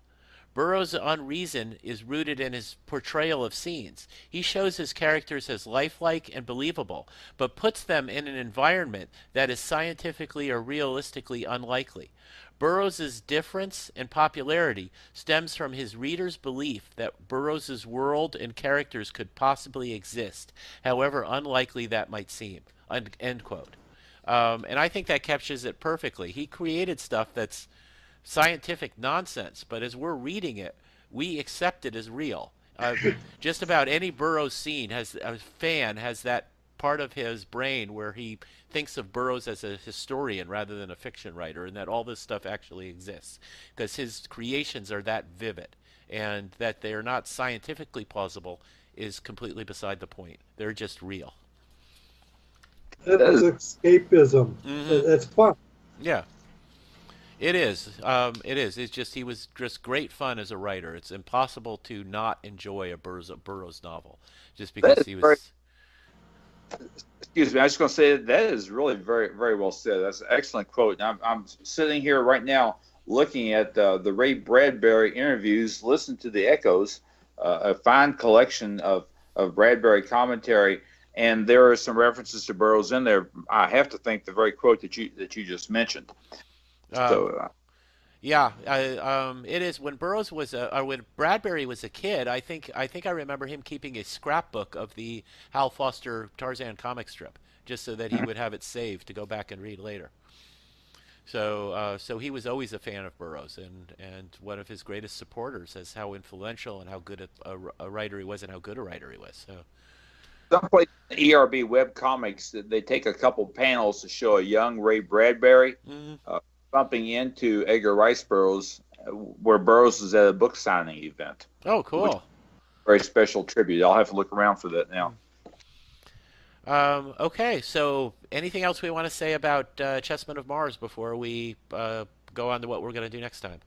Burroughs' unreason is rooted in his portrayal of scenes. He shows his characters as lifelike and believable, but puts them in an environment that is scientifically or realistically unlikely. Burroughs' difference in popularity stems from his readers' belief that Burroughs' world and characters could possibly exist, however unlikely that might seem." End quote. And I think that captures it perfectly. He created stuff that's scientific nonsense, but as we're reading it, we accept it as real. Just about any Burroughs scene has a fan has that part of his brain where he thinks of Burroughs as a historian rather than a fiction writer, and that all this stuff actually exists because his creations are that vivid, and that they are not scientifically plausible is completely beside the point. They're just real. It is escapism. It's fun. Yeah. It is. It is. It's just he was just great fun as a writer. It's impossible to not enjoy a Burroughs novel just because he was. Excuse me. I was just going to say that is really very, very well said. That's an excellent quote. And I'm sitting here right now looking at the Ray Bradbury interviews, listening to the echoes, a fine collection of Bradbury commentary. And there are some references to Burroughs in there. I have to think the very quote that you just mentioned. Yeah, it is. When Burroughs was or when Bradbury was a kid, I think I remember him keeping a scrapbook of the Hal Foster Tarzan comic strip, just so that he would have it saved to go back and read later. So he was always a fan of Burroughs, and one of his greatest supporters as how influential and how good a writer he was, and how good a writer he was. So. Someplace in ERB web comics, they take a couple panels to show a young Ray Bradbury bumping into Edgar Rice Burroughs, where Burroughs was at a book signing event. Oh, cool! Very special tribute. I'll have to look around for that now. Okay, so anything else we want to say about Chessmen of Mars before we go on to what we're going to do next time?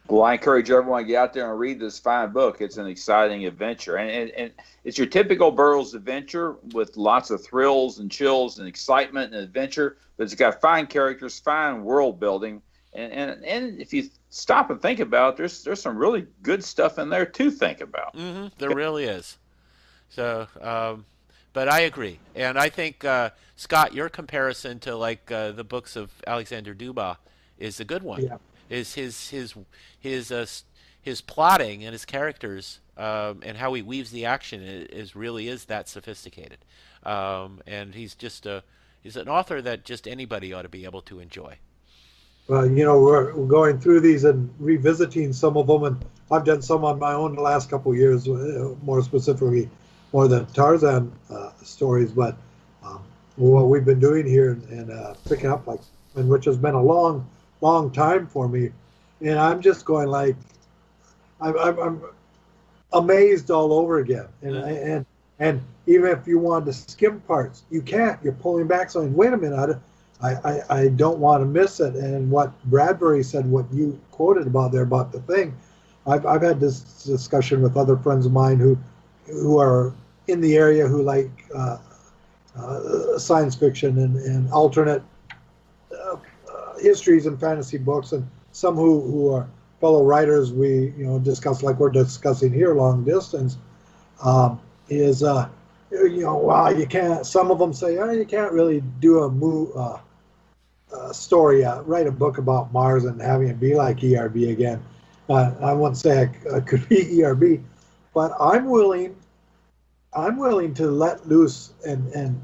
Well, I encourage everyone to get out there and read this fine book. It's an exciting adventure. And it's your typical Burroughs adventure with lots of thrills and chills and excitement and adventure. But it's got fine characters, fine world building. And if you stop and think about it, there's some really good stuff in there to think about. There really is. So, but I agree. And I think, Scott, your comparison to like the books of Alexander Dumas is a good one. Yeah. Is his plotting and his characters and how he weaves the action really is that sophisticated, and he's an author that just anybody ought to be able to enjoy. we're going through these and revisiting some of them, and I've done some on my own the last couple of years, more specifically, more than Tarzan stories. But what we've been doing here and picking up, which has been a long, long time for me, and I'm just going like, I'm amazed all over again, and even if you wanted to skim parts, you can't. You're pulling back, saying, "Wait a minute, I don't want to miss it." And what Bradbury said, what you quoted about there about the thing, I've had this discussion with other friends of mine who are in the area who like science fiction and alternate histories and fantasy books, and some who are fellow writers. We discuss like we're discussing here, long distance. Wow, you can't. Some of them say, you can't really do a story, write a book about Mars and having it be like ERB again. I wouldn't say I could be ERB, but I'm willing to let loose and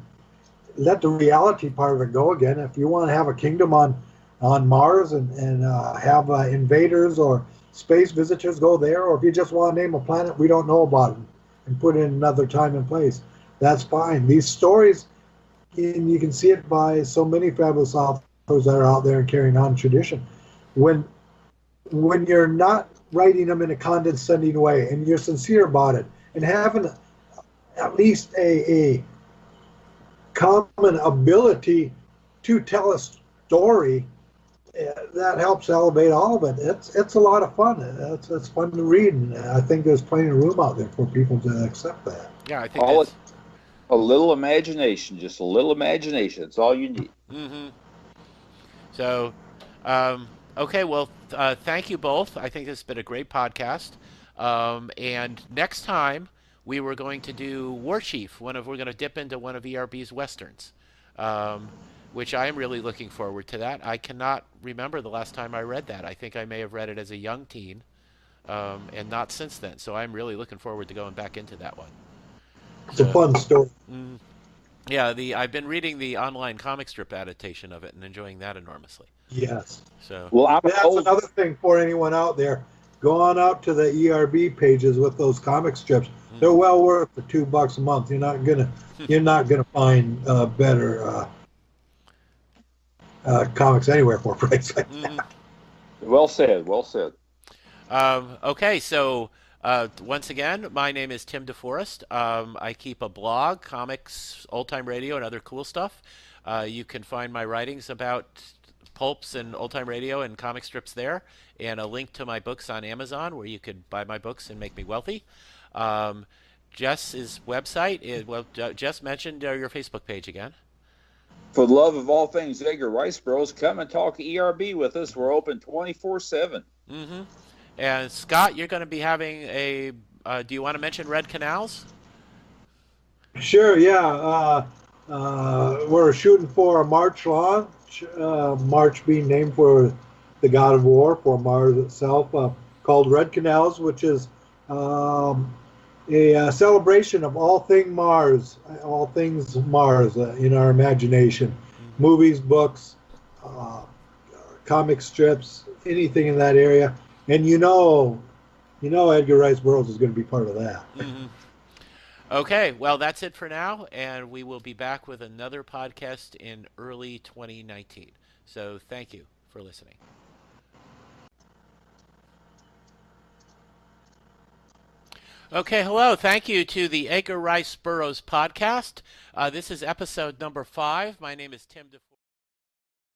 let the reality part of it go again. If you want to have a kingdom on Mars and have invaders or space visitors go there, or if you just want to name a planet we don't know about and put in another time and place, that's fine. These stories, and you can see it by so many fabulous authors that are out there and carrying on tradition. When you're not writing them in a condescending way and you're sincere about it and having at least a common ability to tell a story, that helps elevate all of it. It's a lot of fun. It's fun to read, and I think there's plenty of room out there for people to accept that. Yeah, I think a little imagination, just a little imagination. It's all you need. Mm-hmm. So, okay, well, thank you both. I think this has been a great podcast. And next time we were going to do War Chief. We're going to dip into one of ERB's westerns, which I am really looking forward to. That I cannot remember the last time I read that. I think I may have read it as a young teen, and not since then. So I'm really looking forward to going back into that one. It's a fun story. Yeah, I've been reading the online comic strip adaptation of it and enjoying that enormously. Yes. So that's another thing for anyone out there. Go on out to the ERB pages with those comic strips. They're well worth the $2 a month. You're not gonna find better comics anywhere for a price like that. Well said. Well said. Okay, so. Once again, my name is Tim DeForest. I keep a blog, comics, old-time radio, and other cool stuff. You can find my writings about pulps and old-time radio and comic strips there, and a link to my books on Amazon where you could buy my books and make me wealthy. Jess's website is, Jess mentioned your Facebook page again. For the love of all things Edgar Rice Bros, come and talk ERB with us. We're open 24/7. Mm-hmm. And Scott, you're going to be having do you want to mention Red Canals? Sure, yeah. We're shooting for a March launch, March being named for the god of war, for Mars itself, called Red Canals, which is a celebration of all things Mars in our imagination. Movies, books, comic strips, anything in that area. And Edgar Rice Burroughs is going to be part of that. Mm-hmm. Okay, well, that's it for now, and we will be back with another podcast in early 2019. So thank you for listening. Okay, hello. Thank you to the Edgar Rice Burroughs podcast. This is episode number 5. My name is Tim DeForest.